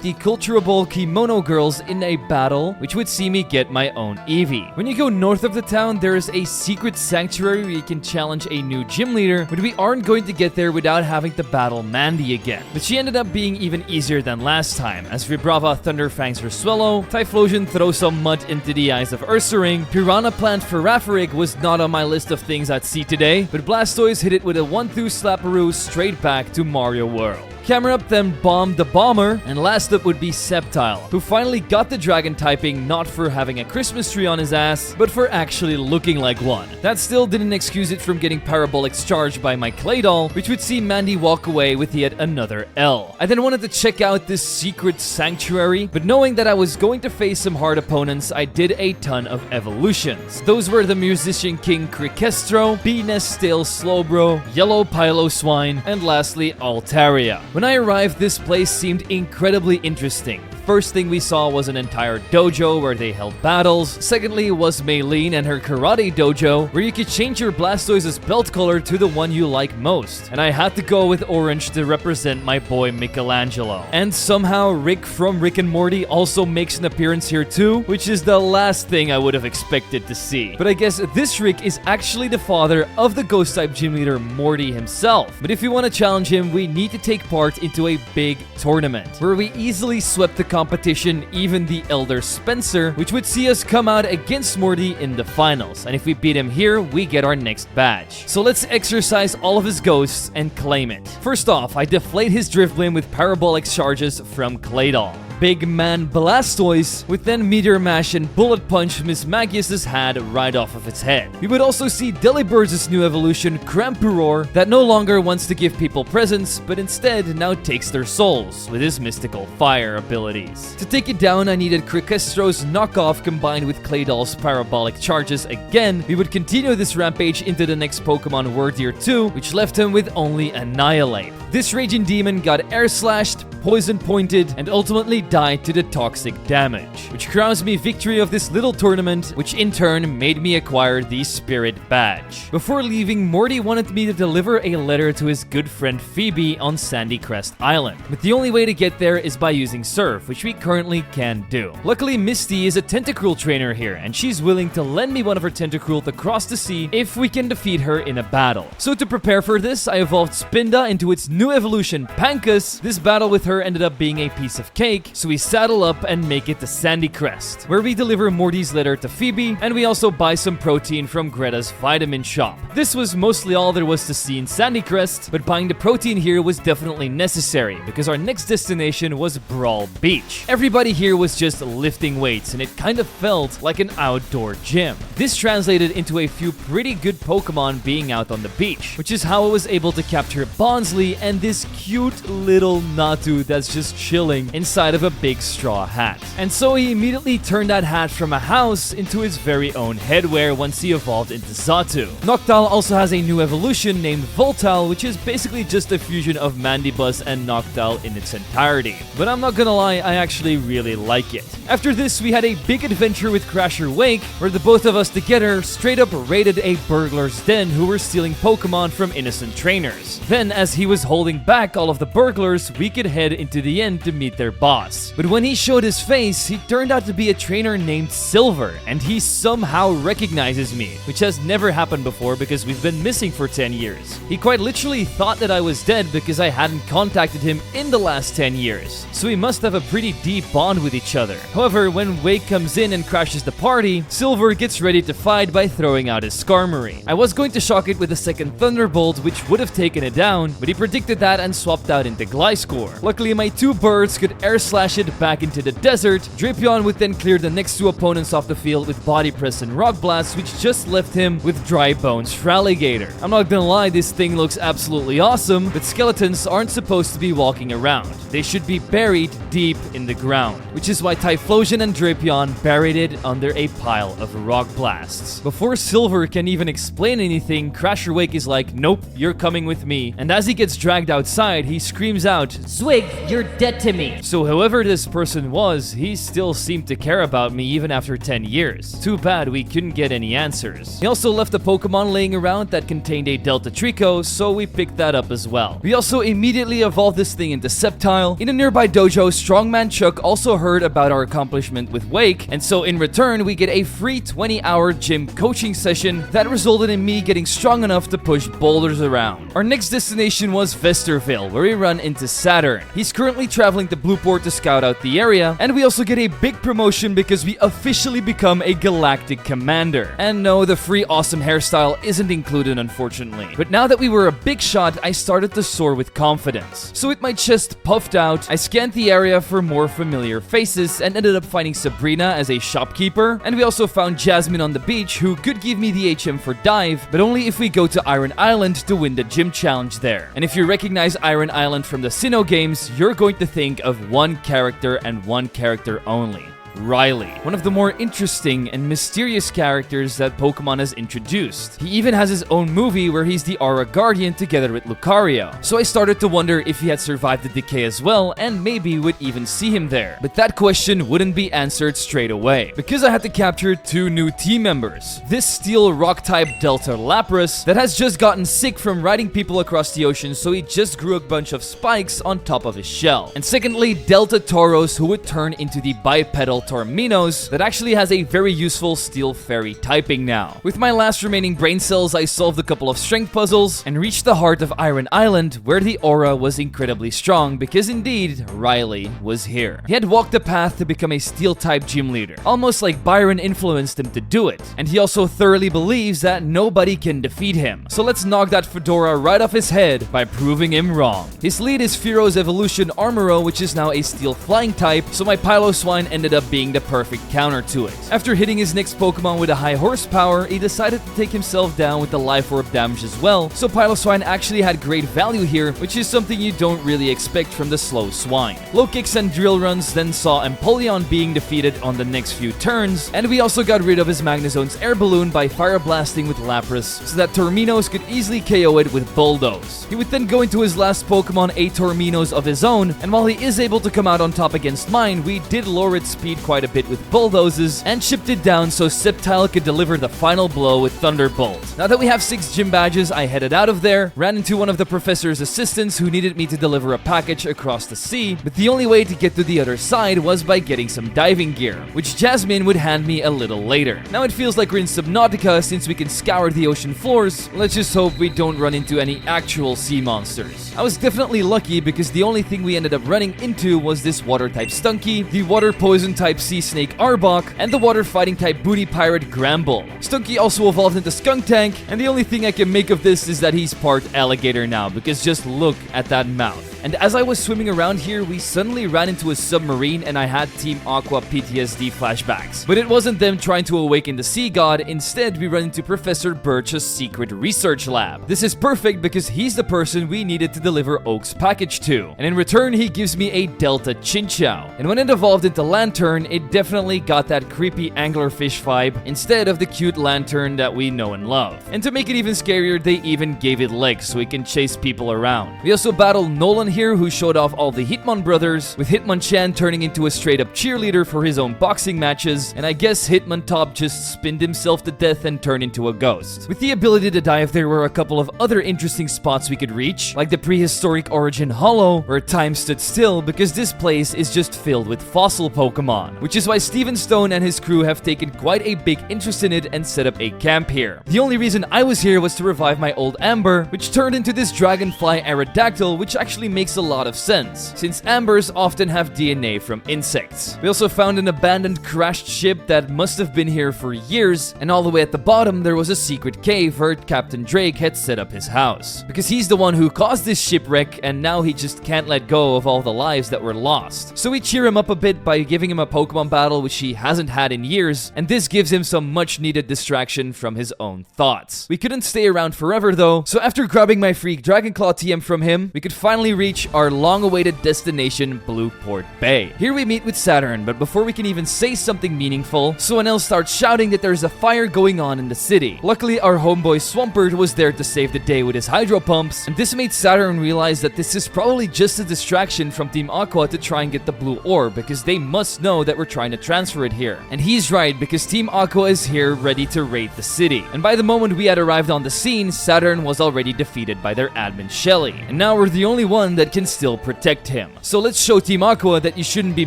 S1: the culturable Kimono girls in a battle, which would see me get my own Eevee. When you go north of the town, there is a secret sanctuary where you can challenge a new gym leader, but we aren't going to get there without having to battle Mandy again. But she ended up being even easier than last time, as Vibrava Thunder Fangs her Swallow, Typhlosion throws some mud into the eyes of Ursaring, Piranha Plant Ferrophoric was not on my list of things I'd see today, but Blastoise hit it with a 1-2 Slapperoo straight back to Mario World. Camerupt then bombed the Bomber, and last up would be Sceptile, who finally got the Dragon typing not for having a Christmas tree on his ass, but for actually looking like one. That still didn't excuse it from getting Parabolics charged by my Claydol, which would see Mandy walk away with yet another L. I then wanted to check out this secret sanctuary, but knowing that I was going to face some hard opponents, I did a ton of evolutions. Those were the Musician King Cricestro, Bee-Nest-Tail Slowbro, Yellow Piloswine, and lastly Altaria. When I arrived, this place seemed incredibly interesting. First thing we saw was an entire dojo where they held battles. Secondly was Maylene and her karate dojo, where you could change your Blastoise's belt color to the one you like most. And I had to go with orange to represent my boy Michelangelo. And somehow Rick from Rick and Morty also makes an appearance here too, which is the last thing I would have expected to see. But I guess this Rick is actually the father of the Ghost-type gym leader Morty himself. But if we want to challenge him, we need to take part into a big tournament, where we easily swept the competition, even the Elder Spencer, which would see us come out against Morty in the finals. And if we beat him here, we get our next badge. So let's exercise all of his ghosts and claim it. First off, I deflate his Drifblim with Parabolic charges from Claydol. Big Man Blastoise would then Meteor Mash and Bullet Punch Miss Magius's head right off of its head. We would also see Delibirds' new evolution, Crampuror, that no longer wants to give people presents, but instead now takes their souls with his mystical fire abilities. To take it down, I needed Cricestro's knockoff combined with Claydol's Parabolic charges again. We would continue this rampage into the next Pokemon Wordier 2, which left him with only Annihilate. This Raging Demon got Air Slashed, Poison Pointed, and ultimately died to the toxic damage, which crowns me victory of this little tournament, which in turn made me acquire the Spirit Badge. Before leaving, Morty wanted me to deliver a letter to his good friend Phoebe on Sandy Crest Island, but the only way to get there is by using Surf, which we currently can do. Luckily, Misty is a Tentacruel trainer here, and she's willing to lend me one of her Tentacruel to cross the sea if we can defeat her in a battle. So to prepare for this, I evolved Spinda into its new evolution, Pankus. This battle with her ended up being a piece of cake, so we saddle up and make it to Sandy Crest, where we deliver Morty's letter to Phoebe, and we also buy some protein from Greta's vitamin shop. This was mostly all there was to see in Sandy Crest, but buying the protein here was definitely necessary, because our next destination was Brawl Beach. Everybody here was just lifting weights, and it kind of felt like an outdoor gym. This translated into a few pretty good Pokemon being out on the beach, which is how I was able to capture Bonsley and this cute little Natu that's just chilling inside of a big straw hat. And so he immediately turned that hat from a house into his very own headwear once he evolved into Xatu. Noctowl also has a new evolution named Voltowl, which is basically just a fusion of Mandibuzz and Noctowl in its entirety. But I'm not gonna lie, I actually really like it. After this, we had a big adventure with Crasher Wake, where the both of us together straight up raided a burglar's den who were stealing Pokemon from innocent trainers. Then, as he was holding back all of the burglars, we could head into the end to meet their boss. But when he showed his face, he turned out to be a trainer named Silver, and he somehow recognizes me, which has never happened before because we've been missing for 10 years. He quite literally thought that I was dead because I hadn't contacted him in the last 10 years, so we must have a pretty deep bond with each other. However, when Wake comes in and crashes the party, Silver gets ready to fight by throwing out his Skarmory. I was going to shock it with a second Thunderbolt, which would have taken it down, but he predicted that and swapped out into Gliscor. Luckily, my two birds could air slash it back into the desert. Drapion would then clear the next two opponents off the field with Body Press and Rock Blast, which just left him with Dry Bones Fraligator. I'm not gonna lie, this thing looks absolutely awesome, but skeletons aren't supposed to be walking around. They should be buried deep in the ground, which is why Typhlosion and Drapion buried it under a pile of Rock Blasts. Before Silver can even explain anything, Crasher Wake is like, nope, you're coming with me. And as he gets dragged outside, he screams out, Zwig, you're dead to me. So whoever this person was, he still seemed to care about me even after 10 years. Too bad we couldn't get any answers. He also left a Pokemon laying around that contained a Delta Trico, so we picked that up as well. We also immediately evolved this thing into Sceptile. In a nearby dojo, Strongman Chuck also heard about our accomplishment with Wake, and so in return, we get a free 20-hour gym coaching session that resulted in me getting strong enough to push boulders around. Our next destination was Vesterville, where we run into Saturn. He's currently traveling to Blueport to scout out the area, and we also get a big promotion because we officially become a Galactic Commander. And no, the free awesome hairstyle isn't included, unfortunately. But now that we were a big shot, I started to soar with confidence. So with my chest puffed out, I scanned the area for more familiar faces and ended up finding Sabrina as a shopkeeper, and we also found Jasmine on the beach who could give me the HM for dive, but only if we go to Iron Island to win the gym challenge there. And if you recognize Iron Island from the Sinnoh games, you're going to think of one character and one character only. Riley, one of the more interesting and mysterious characters that Pokemon has introduced. He even has his own movie where he's the Aura Guardian together with Lucario. So I started to wonder if he had survived the decay as well, and maybe would even see him there. But that question wouldn't be answered straight away, because I had to capture two new team members. This Steel Rock-type Delta Lapras that has just gotten sick from riding people across the ocean, so he just grew a bunch of spikes on top of his shell. And secondly, Delta Tauros, who would turn into the bipedal Torminos that actually has a very useful Steel Fairy typing now. With my last remaining brain cells, I solved a couple of strength puzzles and reached the heart of Iron Island, where the aura was incredibly strong because indeed, Riley was here. He had walked the path to become a Steel-type gym leader, almost like Byron influenced him to do it, and he also thoroughly believes that nobody can defeat him. So let's knock that fedora right off his head by proving him wrong. His lead is Fearo's evolution Armoro, which is now a Steel Flying type, so my Piloswine ended up being the perfect counter to it. After hitting his next Pokemon with a high horsepower, he decided to take himself down with the Life Orb damage as well, so Piloswine actually had great value here, which is something you don't really expect from the slow swine. Low kicks and drill runs then saw Empoleon being defeated on the next few turns, and we also got rid of his Magnezone's air balloon by fire blasting with Lapras so that Torminos could easily KO it with Bulldoze. He would then go into his last Pokemon, a Torminos of his own, and while he is able to come out on top against mine, we did lower its speed quite a bit with Bulldozes and shipped it down so Sceptile could deliver the final blow with Thunderbolt. Now that we have 6 gym badges, I headed out of there, ran into one of the professor's assistants who needed me to deliver a package across the sea, but the only way to get to the other side was by getting some diving gear, which Jasmine would hand me a little later. Now it feels like we're in Subnautica since we can scour the ocean floors. Let's just hope we don't run into any actual sea monsters. I was definitely lucky because the only thing we ended up running into was this water type Stunky, the water poison type sea snake Arbok, and the water fighting type booty pirate Gramble. Stunky also evolved into Skuntank, and the only thing I can make of this is that he's part alligator now, because just look at that mouth. And as I was swimming around here, we suddenly ran into a submarine and I had Team Aqua PTSD flashbacks. But it wasn't them trying to awaken the sea god, instead we run into Professor Birch's secret research lab. This is perfect because he's the person we needed to deliver Oak's package to. And in return, he gives me a Delta Chinchou. And when it evolved into Lantern, it definitely got that creepy anglerfish vibe instead of the cute Lantern that we know and love. And to make it even scarier, they even gave it legs so it can chase people around. We also battled Nolan here, who showed off all the Hitmon brothers, with Hitmonchan turning into a straight up cheerleader for his own boxing matches, and I guess Hitmontop just spinned himself to death and turned into a ghost. With the ability to dive, there were a couple of other interesting spots we could reach, like the prehistoric origin Hollow, where time stood still because this place is just filled with fossil Pokemon, which is why Steven Stone and his crew have taken quite a big interest in it and set up a camp here. The only reason I was here was to revive my old Amber, which turned into this Dragonfly Aerodactyl, which actually makes a lot of sense, since Ambers often have DNA from insects. We also found an abandoned crashed ship that must have been here for years, and all the way at the bottom there was a secret cave where Captain Drake had set up his house, because he's the one who caused this shipwreck and now he just can't let go of all the lives that were lost. So we cheer him up a bit by giving him a Pokemon battle which he hasn't had in years, and this gives him some much needed distraction from his own thoughts. We couldn't stay around forever though, so after grabbing my free Dragonclaw TM from him, we could finally reach our long-awaited destination, Blueport Bay. Here we meet with Saturn, but before we can even say something meaningful, someone else starts shouting that there's a fire going on in the city. Luckily, our homeboy Swampert was there to save the day with his hydro pumps, and this made Saturn realize that this is probably just a distraction from Team Aqua to try and get the blue orb, because they must know that we're trying to transfer it here. And he's right, because Team Aqua is here ready to raid the city. And by the moment we had arrived on the scene, Saturn was already defeated by their admin Shelly, and now we're the only one that can still protect him. So let's show Team Aqua that you shouldn't be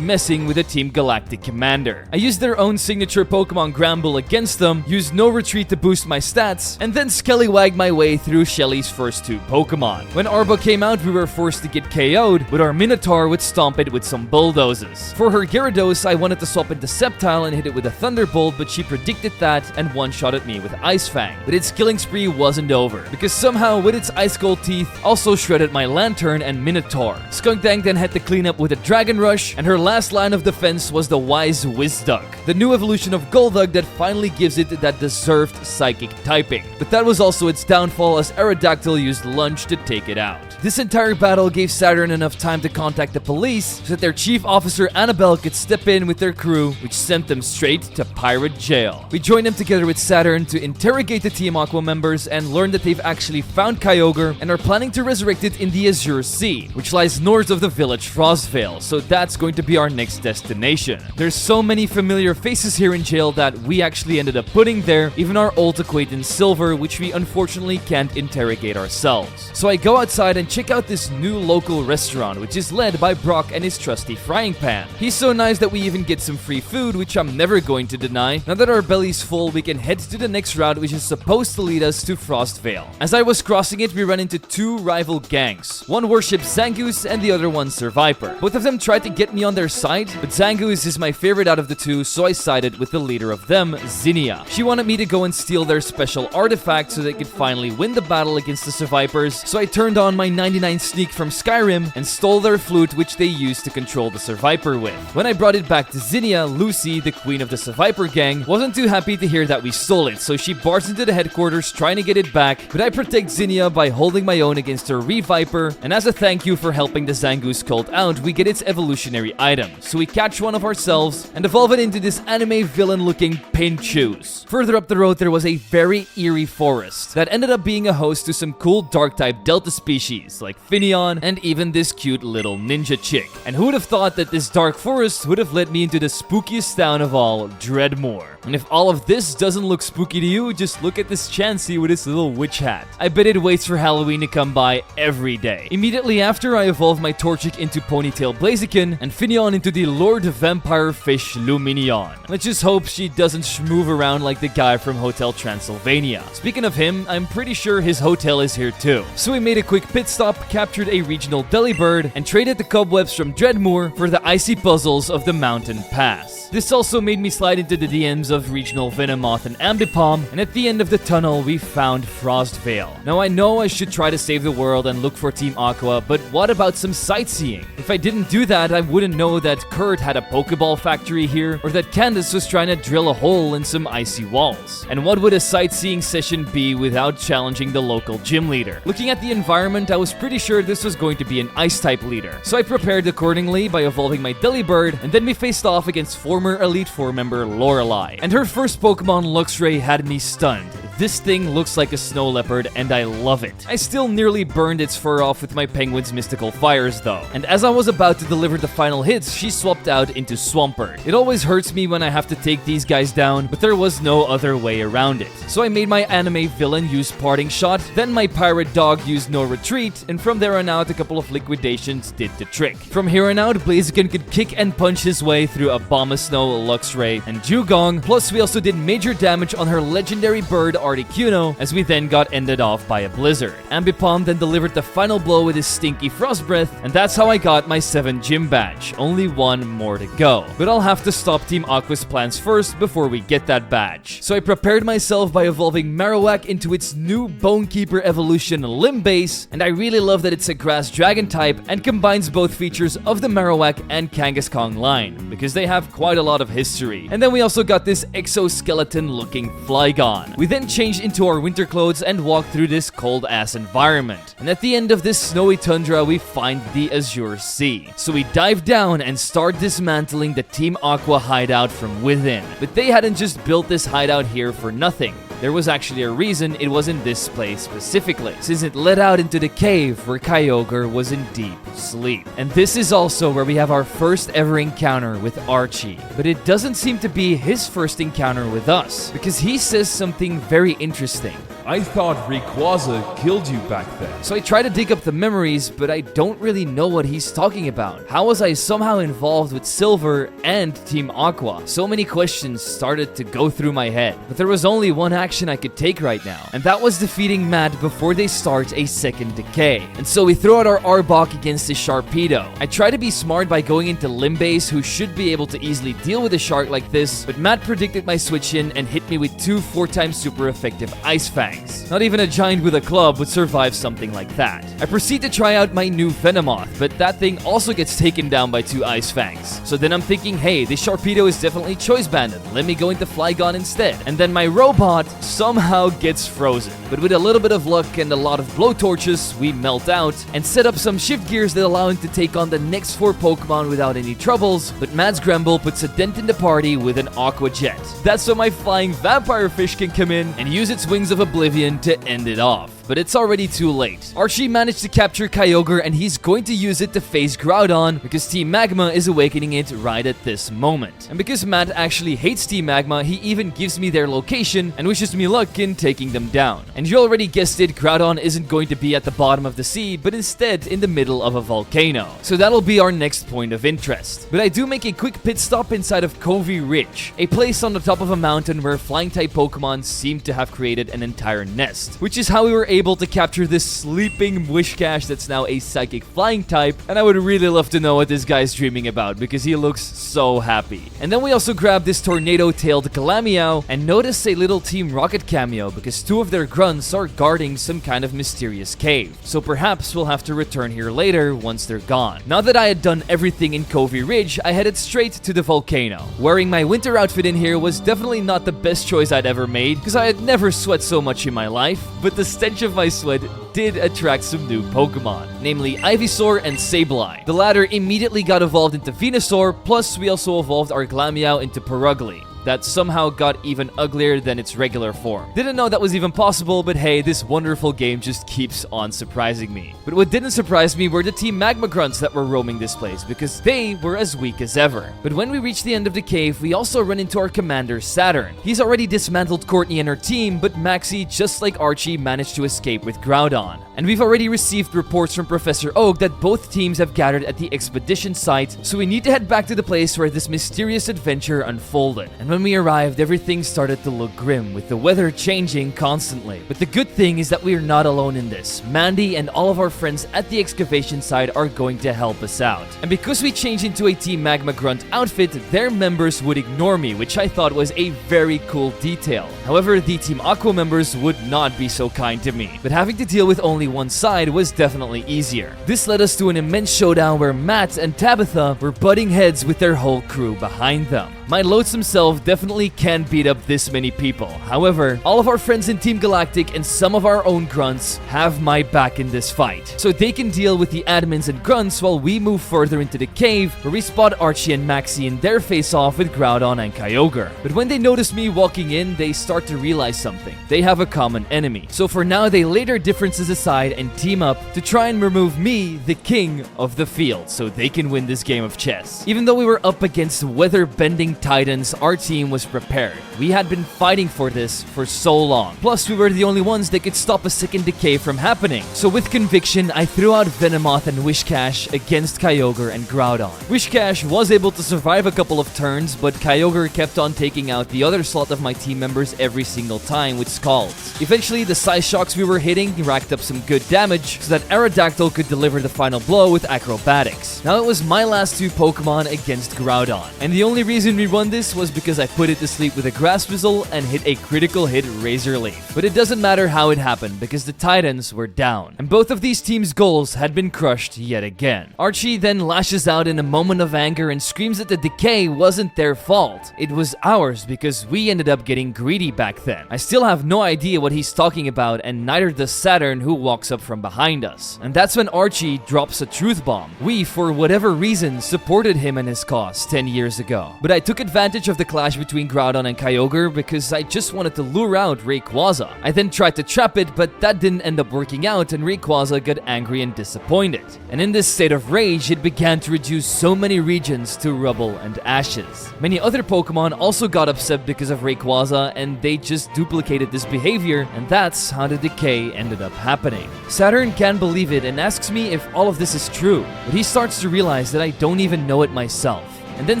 S1: messing with a Team Galactic commander. I used their own signature Pokemon Gramble against them, used no retreat to boost my stats, and then scallywagged my way through Shelly's first 2 Pokemon. When Arbok came out, we were forced to get KO'd, but our Minotaur would stomp it with some Bulldozes. For her Gyarados, I wanted to swap into Sceptile and hit it with a Thunderbolt, but she predicted that and one-shotted me with Ice Fang. But its killing spree wasn't over, because somehow with its ice cold teeth also shredded my Lantern and Minotaur. Skuntank then had to clean up with a Dragon Rush, and her last line of defense was the Wise Wizduck, the new evolution of Golduck that finally gives it that deserved psychic typing. But that was also its downfall, as Aerodactyl used Lunge to take it out. This entire battle gave Saturn enough time to contact the police so that their chief officer Annabelle could step in with their crew, which sent them straight to pirate jail. We joined them together with Saturn to interrogate the Team Aqua members and learned that they've actually found Kyogre and are planning to resurrect it in the Azure Sea, which lies north of the village Frostvale, so that's going to be our next destination. There's so many familiar faces here in jail that we actually ended up putting there, even our old acquaintance Silver, which we unfortunately can't interrogate ourselves. So I go outside and check out this new local restaurant, which is led by Brock and his trusty frying pan. He's so nice that we even get some free food, which I'm never going to deny. Now that our belly's full, we can head to the next route, which is supposed to lead us to Frostvale. As I was crossing it, we ran into 2 rival gangs. One worships Zangoose and the other one Seviper. Both of them tried to get me on their side, but Zangoose is my favorite out of the 2, so I sided with the leader of them, Zinnia. She wanted me to go and steal their special artifact so they could finally win the battle against the Sevipers, so I turned on my 99 sneak from Skyrim and stole their flute, which they used to control the seviper with. When I brought it back to Zinnia, Lucy, the queen of the seviper gang, wasn't too happy to hear that we stole it, so she barged into the headquarters trying to get it back, but I protect Zinnia by holding my own against her reviper, and as a thank you for helping the Zangoose cult out, we get its evolutionary item. So we catch one of ourselves and evolve it into this anime villain looking Pinchus. Further up the road, there was a very eerie forest that ended up being a host to some cool dark type delta species like Finneon and even this cute little ninja chick. And who would have thought that this dark forest would have led me into the spookiest town of all, Dreadmore. And if all of this doesn't look spooky to you, just look at this Chansey with his little witch hat. I bet it waits for Halloween to come by every day. Immediately after, I evolve my Torchic into Ponytail Blaziken and Finneon into the Lord Vampire Fish Luminion. Let's just hope she doesn't schmoove around like the guy from Hotel Transylvania. Speaking of him, I'm pretty sure his hotel is here too. So we made a quick pit stop, captured a regional Delibird, and traded the cobwebs from Dreadmore for the icy puzzles of the Mountain Pass. This also made me slide into the DMs of regional Venomoth and Ambipom, and at the end of the tunnel, we found Frostvale. Now I know I should try to save the world and look for Team Aqua, but what about some sightseeing? If I didn't do that, I wouldn't know that Kurt had a Pokeball factory here, or that Candace was trying to drill a hole in some icy walls. And what would a sightseeing session be without challenging the local gym leader? Looking at the environment, I was pretty sure this was going to be an ice-type leader, so I prepared accordingly by evolving my Delibird, and then we faced off against former Elite Four member Lorelei. And her first Pokemon, Luxray, had me stunned. This thing looks like a snow leopard, and I love it. I still nearly burned its fur off with my penguin's mystical fires though. And as I was about to deliver the final hits, she swapped out into Swampert. It always hurts me when I have to take these guys down, but there was no other way around it. So I made my anime villain use Parting Shot, then my pirate dog used No Retreat, and from there on out, a couple of liquidations did the trick. From here on out, Blaziken could kick and punch his way through Abomasnow, Luxray, and Dugong, plus we also did major damage on her legendary bird Articuno, as we then got ended off by a blizzard. Ambipom then delivered the final blow with his stinky frost breath, and that's how I got my 7 gym badge. Only one more to go. But I'll have to stop Team Aqua's plans first before we get that badge. So I prepared myself by evolving Marowak into its new Bonekeeper evolution Limbase, and I really love that it's a grass dragon type and combines both features of the Marowak and Kangaskhan line, because they have quite a lot of history. And then we also got this exoskeleton looking Flygon. We then changed into our winter clothes and walked through this cold ass environment. And at the end of this snowy tundra, we find the Azure Sea. So we dive down and start dismantling the Team Aqua hideout from within. But they hadn't just built this hideout here for nothing. There was actually a reason it was in this place specifically, since it led out into the cave where Kyogre was in deep sleep. And this is also where we have our first ever encounter with Archie. But it doesn't seem to be his first encounter with us, because he says something very interesting.
S4: I thought Rayquaza killed you back then.
S1: So I try to dig up the memories, but I don't really know what he's talking about. How was I somehow involved with Silver and Team Aqua? So many questions started to go through my head. But there was only one action I could take right now, and that was defeating Matt before they start a second decay. And so we throw out our Arbok against the Sharpedo. I try to be smart by going into Limbase, who should be able to easily deal with a shark like this, but Matt predicted my switch in and hit me with 2 4-time super effective Ice Fangs. Not even a giant with a club would survive something like that. I proceed to try out my new Venomoth, but that thing also gets taken down by 2 Ice Fangs. So then I'm thinking, hey, this Sharpedo is definitely choice banded. Let me go into Flygon instead. And then my robot somehow gets frozen. But with a little bit of luck and a lot of blowtorches, we melt out and set up some shift gears that allow him to take on the next 4 Pokemon without any troubles. But Mads Grumble puts a dent in the party with an Aqua Jet. That's so my flying vampire fish can come in and use its wings of oblivion to end it off. But it's already too late. Archie managed to capture Kyogre, and he's going to use it to face Groudon because Team Magma is awakening it right at this moment. And because Matt actually hates Team Magma, he even gives me their location and wishes me luck in taking them down. And you already guessed it, Groudon isn't going to be at the bottom of the sea, but instead in the middle of a volcano. So that'll be our next point of interest. But I do make a quick pit stop inside of Covey Ridge, a place on the top of a mountain where flying type Pokemon seem to have created an entire nest, which is how we were able to capture this sleeping Whiscash that's now a psychic flying type, and I would really love to know what this guy's dreaming about because he looks so happy. And then we also grabbed this tornado-tailed Galamiao and noticed a little Team Rocket cameo because 2 of their grunts are guarding some kind of mysterious cave. So perhaps we'll have to return here later once they're gone. Now that I had done everything in Covey Ridge, I headed straight to the Volcano. Wearing my winter outfit in here was definitely not the best choice I'd ever made because I had never sweat so much in my life, but the stench of my sweat did attract some new Pokemon, namely Ivysaur and Sableye. The latter immediately got evolved into Venusaur, plus we also evolved our Glameow into Perugly. That somehow got even uglier than its regular form. Didn't know that was even possible, but hey, this wonderful game just keeps on surprising me. But what didn't surprise me were the Team Magma grunts that were roaming this place, because they were as weak as ever. But when we reach the end of the cave, we also run into our commander, Saturn. He's already dismantled Courtney and her team, but Maxie, just like Archie, managed to escape with Groudon. And we've already received reports from Professor Oak that both teams have gathered at the expedition site, so we need to head back to the place where this mysterious adventure unfolded. And when we arrived, everything started to look grim, with the weather changing constantly. But the good thing is that we are not alone in this. Mandy and all of our friends at the excavation site are going to help us out. And because we changed into a Team Magma Grunt outfit, their members would ignore me, which I thought was a very cool detail. However, the Team Aqua members would not be so kind to me. But having to deal with only one side was definitely easier. This led us to an immense showdown where Matt and Tabitha were butting heads with their whole crew behind them. My loathsome self definitely can't beat up this many people. However, all of our friends in Team Galactic and some of our own grunts have my back in this fight, so they can deal with the admins and grunts while we move further into the cave where we spot Archie and Maxie in their face-off with Groudon and Kyogre. But when they notice me walking in, they start to realize something. They have a common enemy. So for now, they lay their differences aside and team up to try and remove me, the king of the field, so they can win this game of chess. Even though we were up against weather-bending titans, our team was prepared. We had been fighting for this for so long. Plus, we were the only ones that could stop a second decay from happening. So with conviction, I threw out Venomoth and Whiscash against Kyogre and Groudon. Whiscash was able to survive a couple of turns, but Kyogre kept on taking out the other slot of my team members every single time with Scalds. Eventually, the Size Shocks we were hitting racked up some good damage so that Aerodactyl could deliver the final blow with Acrobatics. Now it was my last 2 Pokemon against Groudon, and the only reason we won this was because I put it to sleep with a Grass Whistle and hit a critical hit Razor Leaf. But it doesn't matter how it happened because the Titans were down, and both of these teams' goals had been crushed yet again. Archie then lashes out in a moment of anger and screams that the decay wasn't their fault. It was ours because we ended up getting greedy back then. I still have no idea what he's talking about, and neither does Saturn, who walks up from behind us. And that's when Archie drops a truth bomb. We, for whatever reason, supported him and his cause 10 years ago. But I took advantage of the clash between Groudon and Kyogre because I just wanted to lure out Rayquaza. I then tried to trap it, but that didn't end up working out and Rayquaza got angry and disappointed. And in this state of rage, it began to reduce so many regions to rubble and ashes. Many other Pokemon also got upset because of Rayquaza, and they just duplicated this behavior, and that's how the decay ended up happening. Saturn can't believe it and asks me if all of this is true, but he starts to realize that I don't even know it myself, and then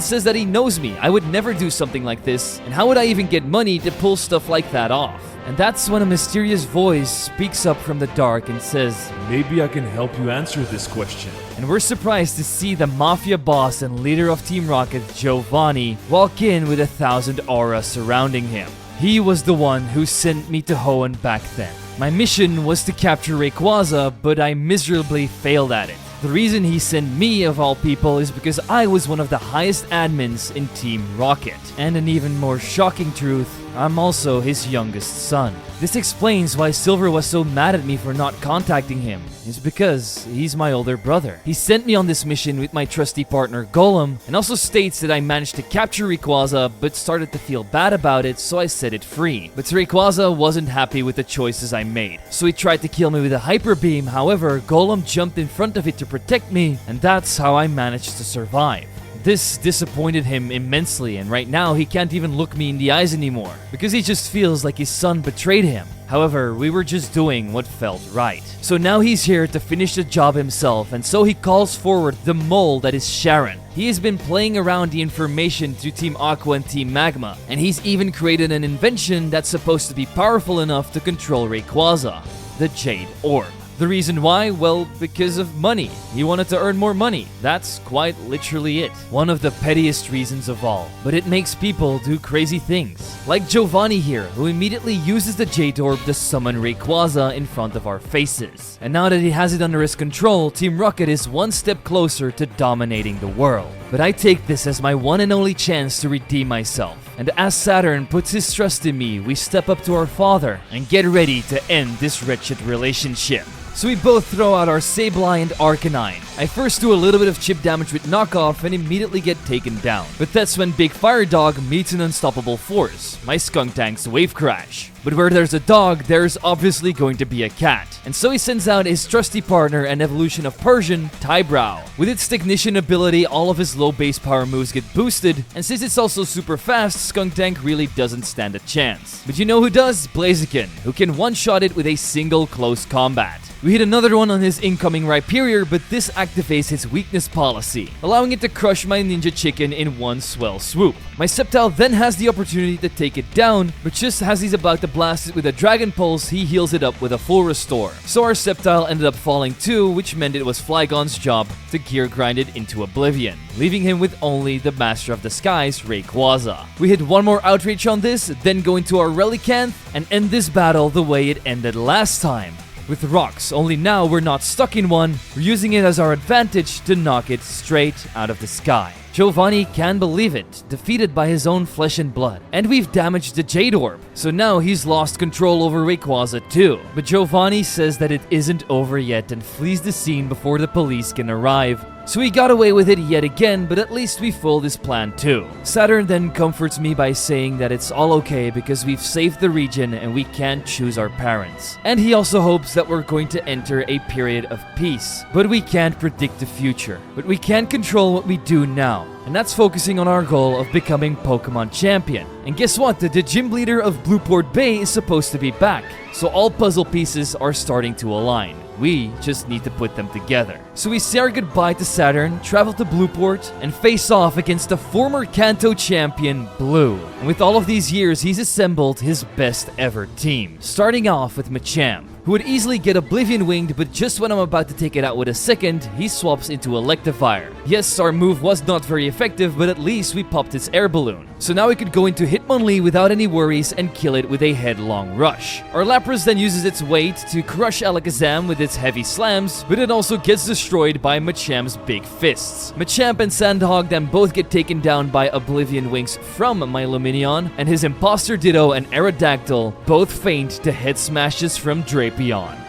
S1: says that he knows me. I would never do something like this, and how would I even get money to pull stuff like that off? And that's when a mysterious voice speaks up from the dark and says,
S4: Maybe I can help you answer this question.
S1: and we're surprised to see the Mafia boss and leader of Team Rocket, Giovanni, walk in with 1,000 aura surrounding him. He was the one who sent me to Hoenn back then. My mission was to capture Rayquaza, but I miserably failed at it. The reason he sent me, of all people, is because I was one of the highest admins in Team Rocket. And an even more shocking truth, I'm also his youngest son. This explains why Silver was so mad at me for not contacting him. It's because he's my older brother. He sent me on this mission with my trusty partner Golem, and also states that I managed to capture Rayquaza but started to feel bad about it, so I set it free. But Rayquaza wasn't happy with the choices I made, so he tried to kill me with a Hyper Beam. However, Golem jumped in front of it to protect me, and that's how I managed to survive. This disappointed him immensely, and right now he can't even look me in the eyes anymore because he just feels like his son betrayed him. However, we were just doing what felt right. So now he's here to finish the job himself, and so he calls forward the mole that is Sharon. He has been playing around the information to Team Aqua and Team Magma, and he's even created an invention that's supposed to be powerful enough to control Rayquaza. the Jade Orb. The reason why? Well, because of money. He wanted to earn more money. That's quite literally it. One of the pettiest reasons of all. But it makes people do crazy things. Like Giovanni here, who immediately uses the Jade Orb to summon Rayquaza in front of our faces. And now that he has it under his control, Team Rocket is one step closer to dominating the world. But I take this as my one and only chance to redeem myself. And as Saturn puts his trust in me, we step up to our father and get ready to end this wretched relationship. So we both throw out our Sableye and Arcanine. I first do a little bit of chip damage with knockoff and immediately get taken down. But that's when Big Fire Dog meets an unstoppable force, my Skunktank's Wave Crash. But where there's a dog, there's obviously going to be a cat. And so he sends out his trusty partner and evolution of Persian, Tybrow. With its Technician ability, all of his low base power moves get boosted, and since it's also super fast, Skunktank really doesn't stand a chance. But you know who does? Blaziken, who can one-shot it with a single close combat. We hit another one on his incoming Rhyperior, but this activates his weakness policy, allowing it to crush my Ninja Chicken in one swell swoop. My Sceptile then has the opportunity to take it down, but just as he's about to blast it with a Dragon Pulse, he heals it up with a full restore. So our Sceptile ended up falling too, which meant it was Flygon's job to gear grind it into oblivion, leaving him with only the Master of the Skies, Rayquaza. We hit one more Outrage on this, then go into our Relicanth, and end this battle the way it ended last time. With rocks, only now we're not stuck in one, we're using it as our advantage to knock it straight out of the sky. Giovanni can believe it, defeated by his own flesh and blood. And we've damaged the Jade Orb, so now he's lost control over Rayquaza too. But Giovanni says that it isn't over yet and flees the scene before the police can arrive. So he got away with it yet again, but at least we foiled his plan too. Saturn then comforts me by saying that it's all okay because we've saved the region and we can't choose our parents. And he also hopes that we're going to enter a period of peace. But we can't predict the future. But we can control what we do now. And that's focusing on our goal of becoming Pokemon Champion. And guess what? The gym leader of Blueport Bay is supposed to be back. So all puzzle pieces are starting to align. We just need to put them together. So we say our goodbye to Saturn, travel to Blueport, and face off against the former Kanto champion, Blue. And with all of these years, he's assembled his best ever team. Starting off with Machamp, who would easily get Oblivion Winged, but just when I'm about to take it out with a second, he swaps into Electivire. Yes, our move was not very effective, but at least we popped its air balloon. So now we could go into Hitmonlee without any worries and kill it with a headlong rush. Our Lapras then uses its weight to crush Alakazam with its heavy slams, but it also gets destroyed by Machamp's big fists. Machamp and Sandhog then both get taken down by Oblivion Wings from my Lumineon, and his Imposter Ditto and Aerodactyl both faint to head smashes from Drapion.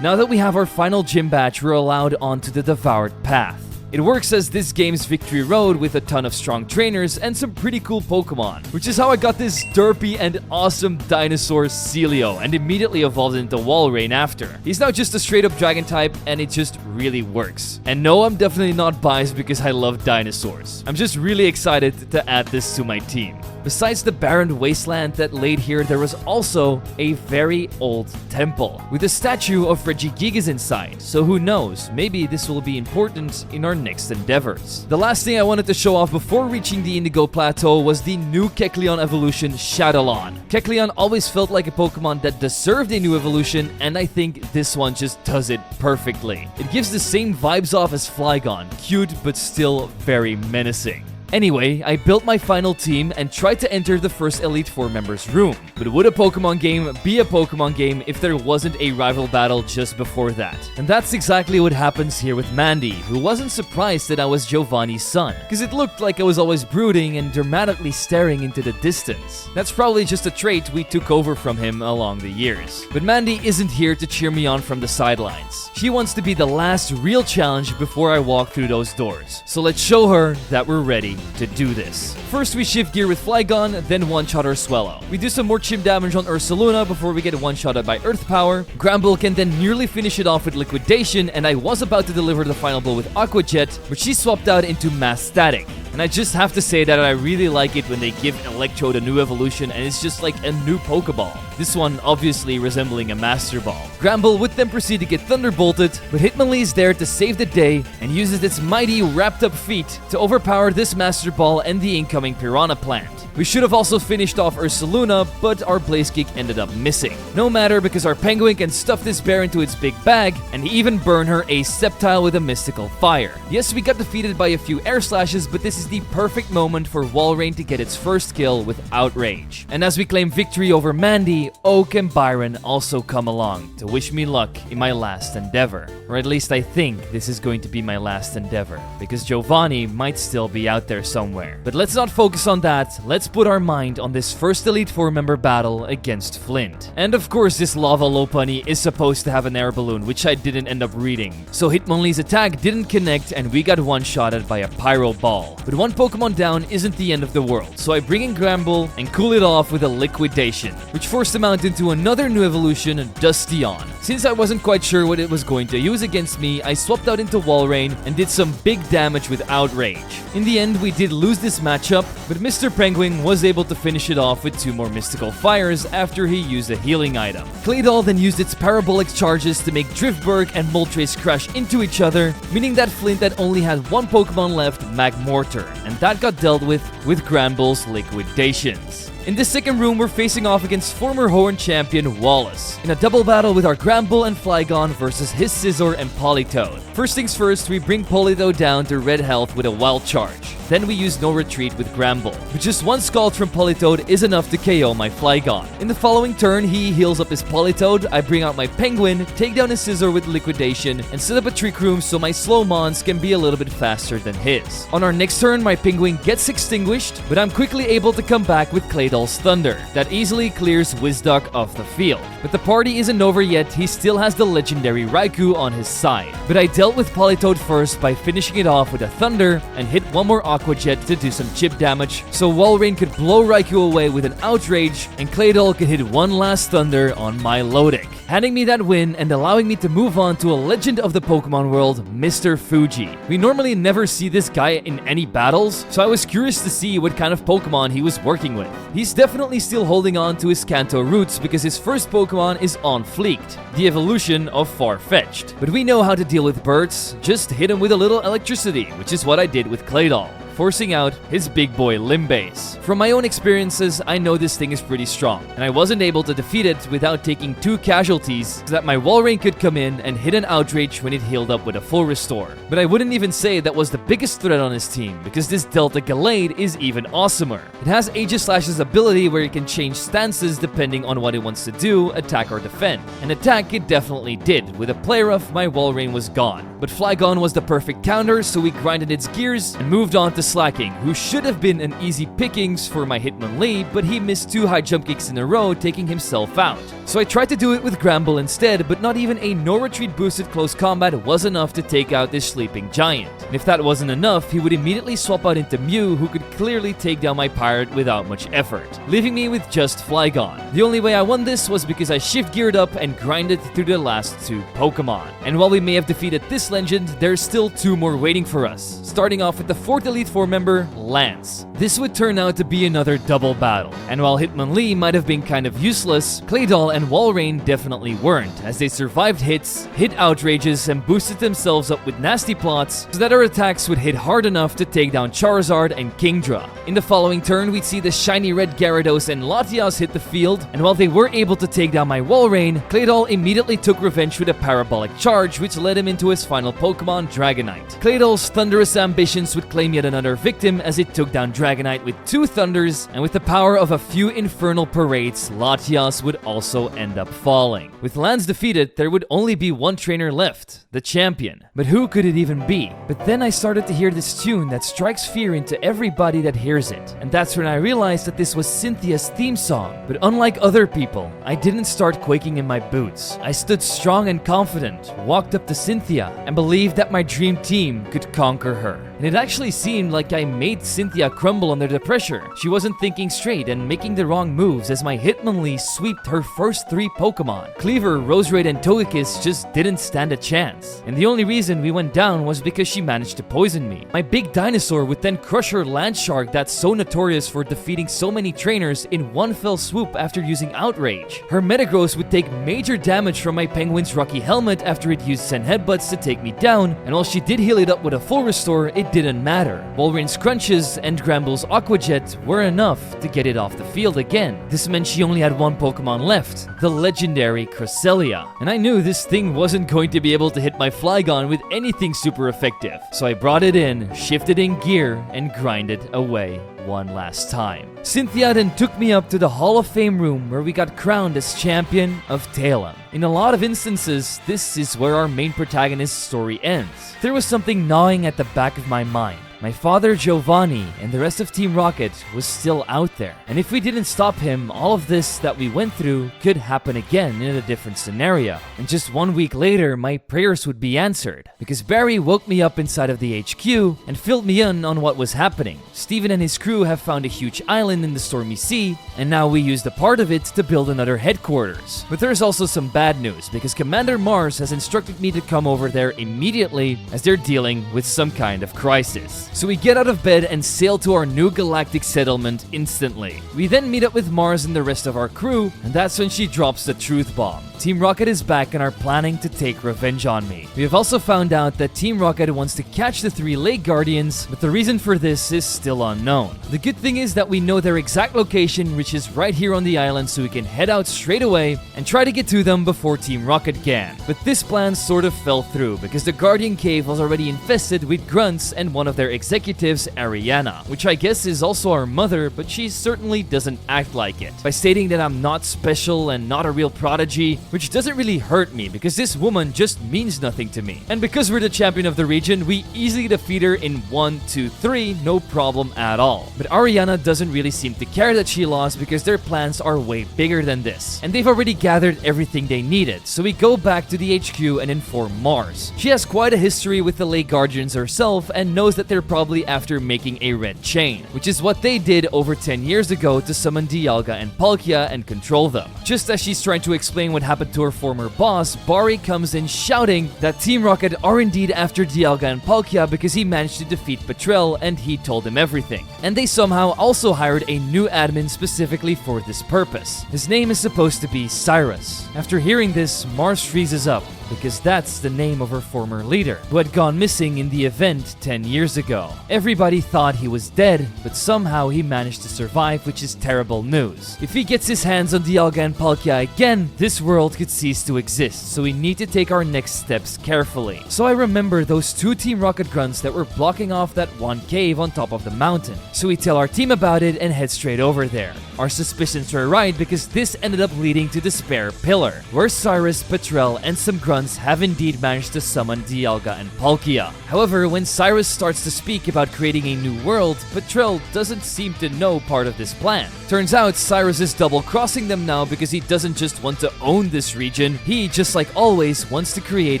S1: Now that we have our final gym badge, we're allowed onto the Devoured path. It works as this game's victory road with a ton of strong trainers and some pretty cool Pokemon, which is how I got this derpy and awesome dinosaur Celio and immediately evolved into Walrein after. He's now just a straight up dragon type and it just really works. And no, I'm definitely not biased because I love dinosaurs. I'm just really excited to add this to my team. Besides the barren wasteland that laid here, there was also a very old temple with a statue of Regigigas inside. So who knows, maybe this will be important in our next endeavors. The last thing I wanted to show off before reaching the Indigo Plateau was the new Kecleon evolution, Shadowlon. Kecleon always felt like a Pokemon that deserved a new evolution, and I think this one just does it perfectly. It gives the same vibes off as Flygon, cute but still very menacing. Anyway, I built my final team and tried to enter the first Elite Four members room. But would a Pokemon game be a Pokemon game if there wasn't a rival battle just before that? And that's exactly what happens here with Mandy, who wasn't surprised that I was Giovanni's son, because it looked like I was always brooding and dramatically staring into the distance. That's probably just a trait we took over from him along the years. But Mandy isn't here to cheer me on from the sidelines. She wants to be the last real challenge before I walk through those doors. So let's show her that we're ready to do this. First, we shift gear with Flygon, then one-shot our Swellow. We do some more chip damage on Ursaluna before we get one-shotted by Earth Power. Gramble can then nearly finish it off with Liquidation, and I was about to deliver the final blow with Aqua Jet, but she swapped out into Mass Static. And I just have to say that I really like it when they give Electrode a new evolution and it's just like a new Pokeball. This one obviously resembling a Master Ball. Gramble would then proceed to get Thunderbolted, but Hitmonlee is there to save the day and uses its mighty wrapped up feet to overpower this Master Master Ball and the incoming Piranha Plant. We should have also finished off Ursaluna, but our Blaze Kick ended up missing. No matter, because our Penguin can stuff this bear into its big bag and even burn her a Sceptile with a mystical fire. Yes, we got defeated by a few air slashes, but this is the perfect moment for Walrein to get its first kill with Outrage. And as we claim victory over Mandy, Oak and Byron also come along to wish me luck in my last endeavor. Or at least I think this is going to be my last endeavor, because Giovanni might still be out there somewhere. But let's not focus on that, let's put our mind on this first Elite Four member battle against Flint. And of course, this Lava Lopunny is supposed to have an air balloon, which I didn't end up reading. So Hitmonlee's attack didn't connect and we got one-shotted by a Pyro Ball. But one Pokemon down isn't the end of the world, so I bring in Gramble and cool it off with a Liquidation, which forced him out into another new evolution, Dusteon. Since I wasn't quite sure what it was going to use against me, I swapped out into Walrein and did some big damage with Outrage. In the end, we did lose this matchup, but Mr. Penguin was able to finish it off with 2 more Mystical Fires after he used a healing item. Claydol then used its parabolic charges to make Driftberg and Moltres crash into each other, meaning that Flint had only had one Pokemon left, Magmortar, and that got dealt with Gramble's Liquidations. In this second room, we're facing off against former Horn champion Wallace, in a double battle with our Gramble and Flygon versus his Scizor and Politoed. First things first, we bring Politoed down to red health with a Wild Charge. Then we use No Retreat with Gramble. With just one Scald from Politoed is enough to KO my Flygon. In the following turn, he heals up his Politoed, I bring out my Penguin, take down his Scizor with Liquidation, and set up a Trick Room so my slow mons can be a little bit faster than his. On our next turn, my Penguin gets extinguished, but I'm quickly able to come back with Claydol's Thunder. That easily clears Wizduck off the field. But the party isn't over yet, he still has the legendary Raikou on his side. But I dealt with Politoed first by finishing it off with a Thunder and hit one more Aqua Jet to do some chip damage, so Walrein could blow Raikou away with an Outrage, and Claydol could hit one last Thunder on my Lodic, handing me that win and allowing me to move on to a legend of the Pokemon world, Mr. Fuji. We normally never see this guy in any battles, so I was curious to see what kind of Pokemon he was working with. He's definitely still holding on to his Kanto roots because his first Pokemon is On Fleeked, the evolution of Farfetch'd. But we know how to deal with birds, just hit him with a little electricity, which is what I did with Claydol, forcing out his big boy Limbase. From my own experiences, I know this thing is pretty strong, and I wasn't able to defeat it without taking 2 casualties so that my Walrein could come in and hit an Outrage when it healed up with a full restore. But I wouldn't even say that was the biggest threat on his team, because this Delta Gallade is even awesomer. It has Aegislash's ability where it can change stances depending on what it wants to do, attack or defend. And attack it definitely did. With a Play Rough, my Walrein was gone. But Flygon was the perfect counter, so we grinded its gears and moved on to Slacking, who should have been an easy pickings for my Hitmonlee, but he missed 2 high jump kicks in a row, taking himself out. So I tried to do it with Gramble instead, but not even a No Retreat boosted close combat was enough to take out this sleeping giant. And if that wasn't enough, he would immediately swap out into Mew, who could clearly take down my pirate without much effort, leaving me with just Flygon. The only way I won this was because I shift geared up and grinded through the last 2 Pokemon. And while we may have defeated this legend, there's still 2 more waiting for us, starting off with the 4th Elite Four member, Lance. This would turn out to be another double battle, and while Hitmonlee might have been kind of useless, Claydol and Walrein definitely weren't, as they survived hits, hit outrages, and boosted themselves up with nasty plots so that our attacks would hit hard enough to take down Charizard and Kingdra. In the following turn, we'd see the shiny red Gyarados and Latias hit the field, and while they were able to take down my Walrein, Claydol immediately took revenge with a parabolic charge, which led him into his final Pokemon, Dragonite. Claydol's thunderous ambitions would claim yet another victim as it took down Dragonite with 2 thunders, and with the power of a few infernal parades, Latias would also end up falling. With Lance defeated, there would only be one trainer left, the champion. But who could it even be? But then I started to hear this tune that strikes fear into everybody that hears it, and that's when I realized that this was Cynthia's theme song. But unlike other people, I didn't start quaking in my boots. I stood strong and confident, walked up to Cynthia, and believed that my dream team could conquer her. And it actually seemed like I made Cynthia crumble under the pressure. She wasn't thinking straight and making the wrong moves as my Hitmonlee sweeped her first 3 Pokemon. Cleaver, Roserade, and Togekiss just didn't stand a chance. And the only reason we went down was because she managed to poison me. My big dinosaur would then crush her Landshark that's so notorious for defeating so many trainers in one fell swoop after using Outrage. Her Metagross would take major damage from my Penguin's Rocky Helmet after it used Zen Headbutts to take me down, and while she did heal it up with a full restore, it it didn't matter. Walrein's crunches and Gramble's Aqua Jet were enough to get it off the field again. This meant she only had one Pokemon left, the legendary Cresselia. And I knew this thing wasn't going to be able to hit my Flygon with anything super effective. So I brought it in, shifted in gear, and grinded away one last time. Cynthia then took me up to the Hall of Fame room where we got crowned as champion of Talem. In a lot of instances, this is where our main protagonist's story ends. There was something gnawing at the back of my mind. My father Giovanni and the rest of Team Rocket was still out there. And if we didn't stop him, all of this that we went through could happen again in a different scenario. And just 1 week later, my prayers would be answered. Because Barry woke me up inside of the HQ and filled me in on what was happening. Steven and his crew have found a huge island in the stormy sea, and now we used a part of it to build another headquarters. But there's also some bad news, because Commander Mars has instructed me to come over there immediately as they're dealing with some kind of crisis. So we get out of bed and sail to our new galactic settlement instantly. We then meet up with Mars and the rest of our crew, and that's when she drops the truth bomb. Team Rocket is back and are planning to take revenge on me. We have also found out that Team Rocket wants to catch the 3 Lake Guardians, but the reason for this is still unknown. The good thing is that we know their exact location, which is right here on the island, so we can head out straight away and try to get to them before Team Rocket can. But this plan sort of fell through because the Guardian Cave was already infested with grunts and one of their executives, Ariana, which I guess is also our mother, but she certainly doesn't act like it, by stating that I'm not special and not a real prodigy, which doesn't really hurt me because this woman just means nothing to me. And because we're the champion of the region, we easily defeat her in 1, 2, 3, no problem at all. But Ariana doesn't really seem to care that she lost because their plans are way bigger than this. And they've already gathered everything they needed, so we go back to the HQ and inform Mars. She has quite a history with the Lake Guardians herself and knows that they're probably after making a red chain, which is what they did over 10 years ago to summon Dialga and Palkia and control them. Just as she's trying to explain what happened to her former boss, Barry comes in shouting that Team Rocket are indeed after Dialga and Palkia because he managed to defeat Petrel and he told them everything. And they somehow also hired a new admin specifically for this purpose. His name is supposed to be Cyrus. After hearing this, Mars freezes up because that's the name of her former leader, who had gone missing in the event 10 years ago. Everybody thought he was dead, but somehow he managed to survive, which is terrible news. If he gets his hands on Dialga and Palkia again, this world could cease to exist, so we need to take our next steps carefully. So I remember those 2 Team Rocket grunts that were blocking off that one cave on top of the mountain. So we tell our team about it and head straight over there. Our suspicions were right because this ended up leading to the spare pillar, where Cyrus, Petrel, and some grunts have indeed managed to summon Dialga and Palkia. However, when Cyrus starts to speak about creating a new world, Petrel doesn't seem to know part of this plan. Turns out Cyrus is double-crossing them now because he doesn't just want to own this region, he, just like always, wants to create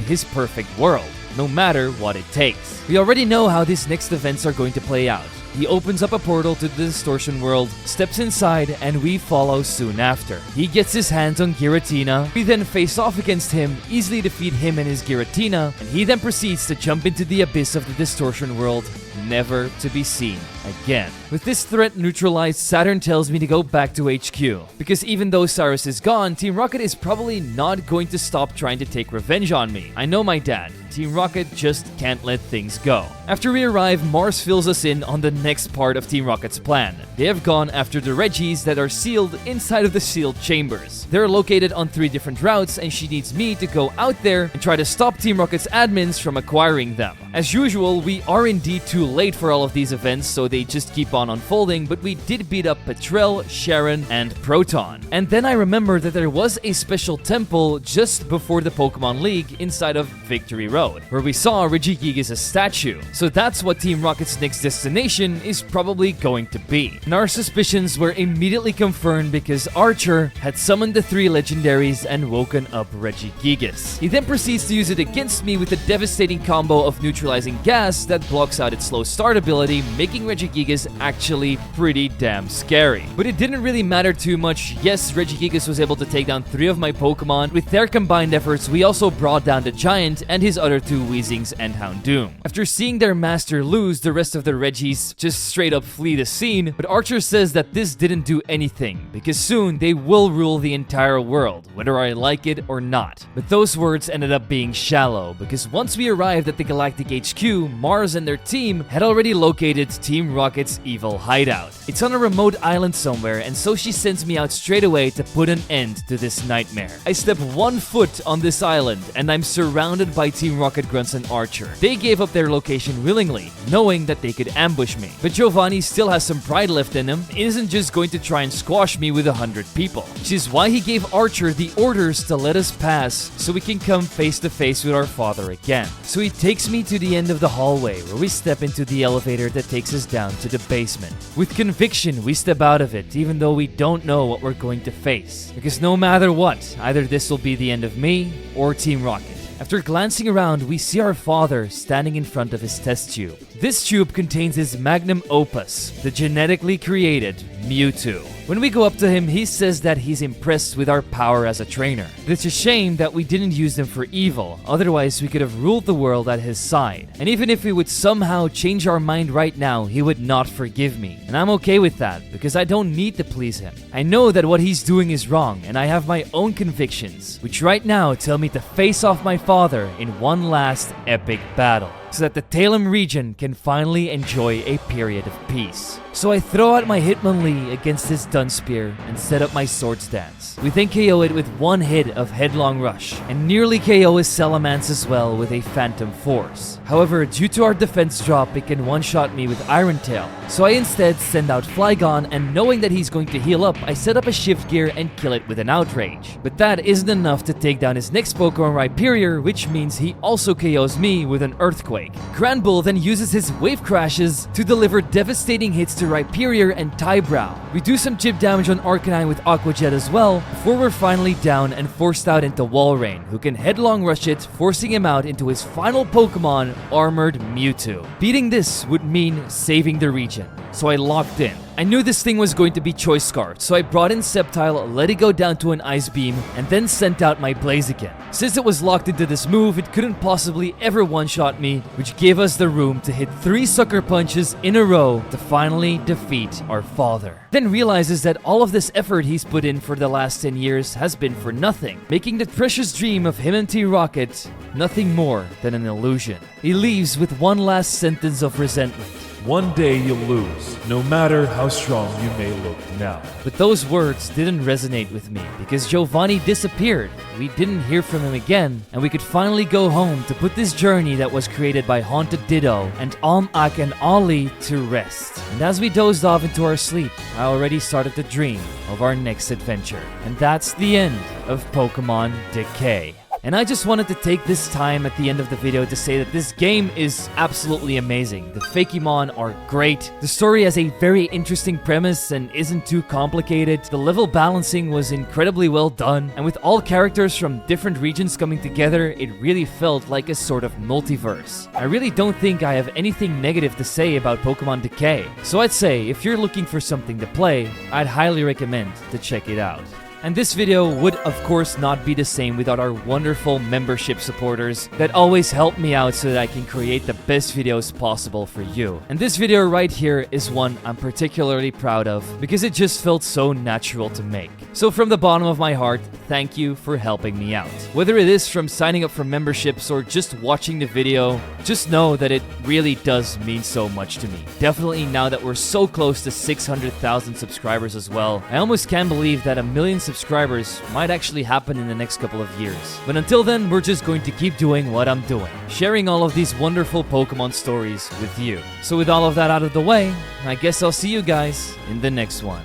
S1: his perfect world, no matter what it takes. We already know how these next events are going to play out. He opens up a portal to the distortion world, steps inside, and we follow soon after. He gets his hands on Giratina, we then face off against him, easily defeat him and his Giratina, and he then proceeds to jump into the abyss of the distortion world, never to be seen again. With this threat neutralized, Saturn tells me to go back to HQ, because even though Cyrus is gone, Team Rocket is probably not going to stop trying to take revenge on me. I know my dad. Team Rocket just can't let things go. After we arrive, Mars fills us in on the next part of Team Rocket's plan. They have gone after the Reggies that are sealed inside of the sealed chambers. They're located on 3 different routes, and she needs me to go out there and try to stop Team Rocket's admins from acquiring them. As usual, we are indeed too late for all of these events, so they just keep on unfolding, but we did beat up Petrel, Sharon, and Proton. And then I remember that there was a special temple just before the Pokemon League inside of Victory Road, where we saw Regigigas' statue. So that's what Team Rocket's next destination is probably going to be. And our suspicions were immediately confirmed because Archer had summoned the 3 legendaries and woken up Regigigas. He then proceeds to use it against me with a devastating combo of neutralizing gas that blocks out its slow start ability, making Regigigas actually pretty damn scary. But it didn't really matter too much. Yes, Regigigas was able to take down 3 of my Pokemon. With their combined efforts, we also brought down the Giant and his other 2 Weezings and Houndoom. After seeing their master lose, the rest of the Reggies just straight up flee the scene, but Archer says that this didn't do anything, because soon they will rule the entire world, whether I like it or not. But those words ended up being shallow, because once we arrived at the Galactic HQ, Mars and their team had already located Team Rocket's evil hideout. It's on a remote island somewhere, and so she sends me out straight away to put an end to this nightmare. I step 1 foot on this island, and I'm surrounded by Team Rocket grunts and Archer. They gave up their location willingly, knowing that they could ambush me. But Giovanni still has some pride left in him, and isn't just going to try and squash me with 100 people. Which is why he gave Archer the orders to let us pass, so we can come face to face with our father again. So he takes me to the end of the hallway, where we step into the elevator that takes us down to the basement. With conviction, we step out of it, even though we don't know what we're going to face. Because no matter what, either this will be the end of me or Team Rocket. After glancing around, we see our father standing in front of his test tube. This tube contains his magnum opus, the genetically created Mewtwo. When we go up to him, he says that he's impressed with our power as a trainer. It's a shame that we didn't use them for evil, otherwise we could have ruled the world at his side. And even if we would somehow change our mind right now, he would not forgive me. And I'm okay with that, because I don't need to please him. I know that what he's doing is wrong, and I have my own convictions, which right now tell me to face off my father in one last epic battle, so that the Talem region can finally enjoy a period of peace. So I throw out my Hitmonlee against his Dunspear and set up my sword stance. We then KO it with one hit of Headlong Rush, and nearly KO his Salamence as well with a Phantom Force. However, due to our defense drop, it can one-shot me with Iron Tail. So I instead send out Flygon, and knowing that he's going to heal up, I set up a Shift Gear and kill it with an Outrage. But that isn't enough to take down his next Pokemon Rhyperior, which means he also KOs me with an Earthquake. Granbull then uses his Wave Crashes to deliver devastating hits to Rhyperior and Tybrow. We do some chip damage on Arcanine with Aqua Jet as well, before we're finally down and forced out into Walrein, who can Headlong Rush it, forcing him out into his final Pokemon, Armored Mewtwo. Beating this would mean saving the region, so I locked in. I knew this thing was going to be Choice Scarf, so I brought in Sceptile, let it go down to an Ice Beam, and then sent out my Blaziken. Since it was locked into this move, it couldn't possibly ever one-shot me, which gave us the room to hit 3 Sucker Punches in a row to finally defeat our father. Then realizes that all of this effort he's put in for the last 10 years has been for nothing, making the precious dream of him and T-Rocket nothing more than an illusion. He leaves with one last sentence of resentment.
S4: One day you'll lose, no matter how strong you may look now.
S1: But those words didn't resonate with me, because Giovanni disappeared. We didn't hear from him again, and we could finally go home to put this journey that was created by Hauntedditto and AlmAchAndAlee to rest. And as we dozed off into our sleep, I already started to dream of our next adventure. And that's the end of Pokemon Decay. And I just wanted to take this time at the end of the video to say that this game is absolutely amazing. The fakemon are great. The story has a very interesting premise and isn't too complicated. The level balancing was incredibly well done. And with all characters from different regions coming together, it really felt like a sort of multiverse. I really don't think I have anything negative to say about Pokemon Decay. So I'd say, if you're looking for something to play, I'd highly recommend to check it out. And this video would of course not be the same without our wonderful membership supporters that always help me out so that I can create the best videos possible for you. And this video right here is one I'm particularly proud of because it just felt so natural to make. So from the bottom of my heart, thank you for helping me out. Whether it is from signing up for memberships or just watching the video, just know that it really does mean so much to me. Definitely now that we're so close to 600,000 subscribers as well, I almost can't believe that 1 million subscribers might actually happen in the next couple of years. But until then, we're just going to keep doing what I'm doing, sharing all of these wonderful Pokemon stories with you. So with all of that out of the way, I guess I'll see you guys in the next one.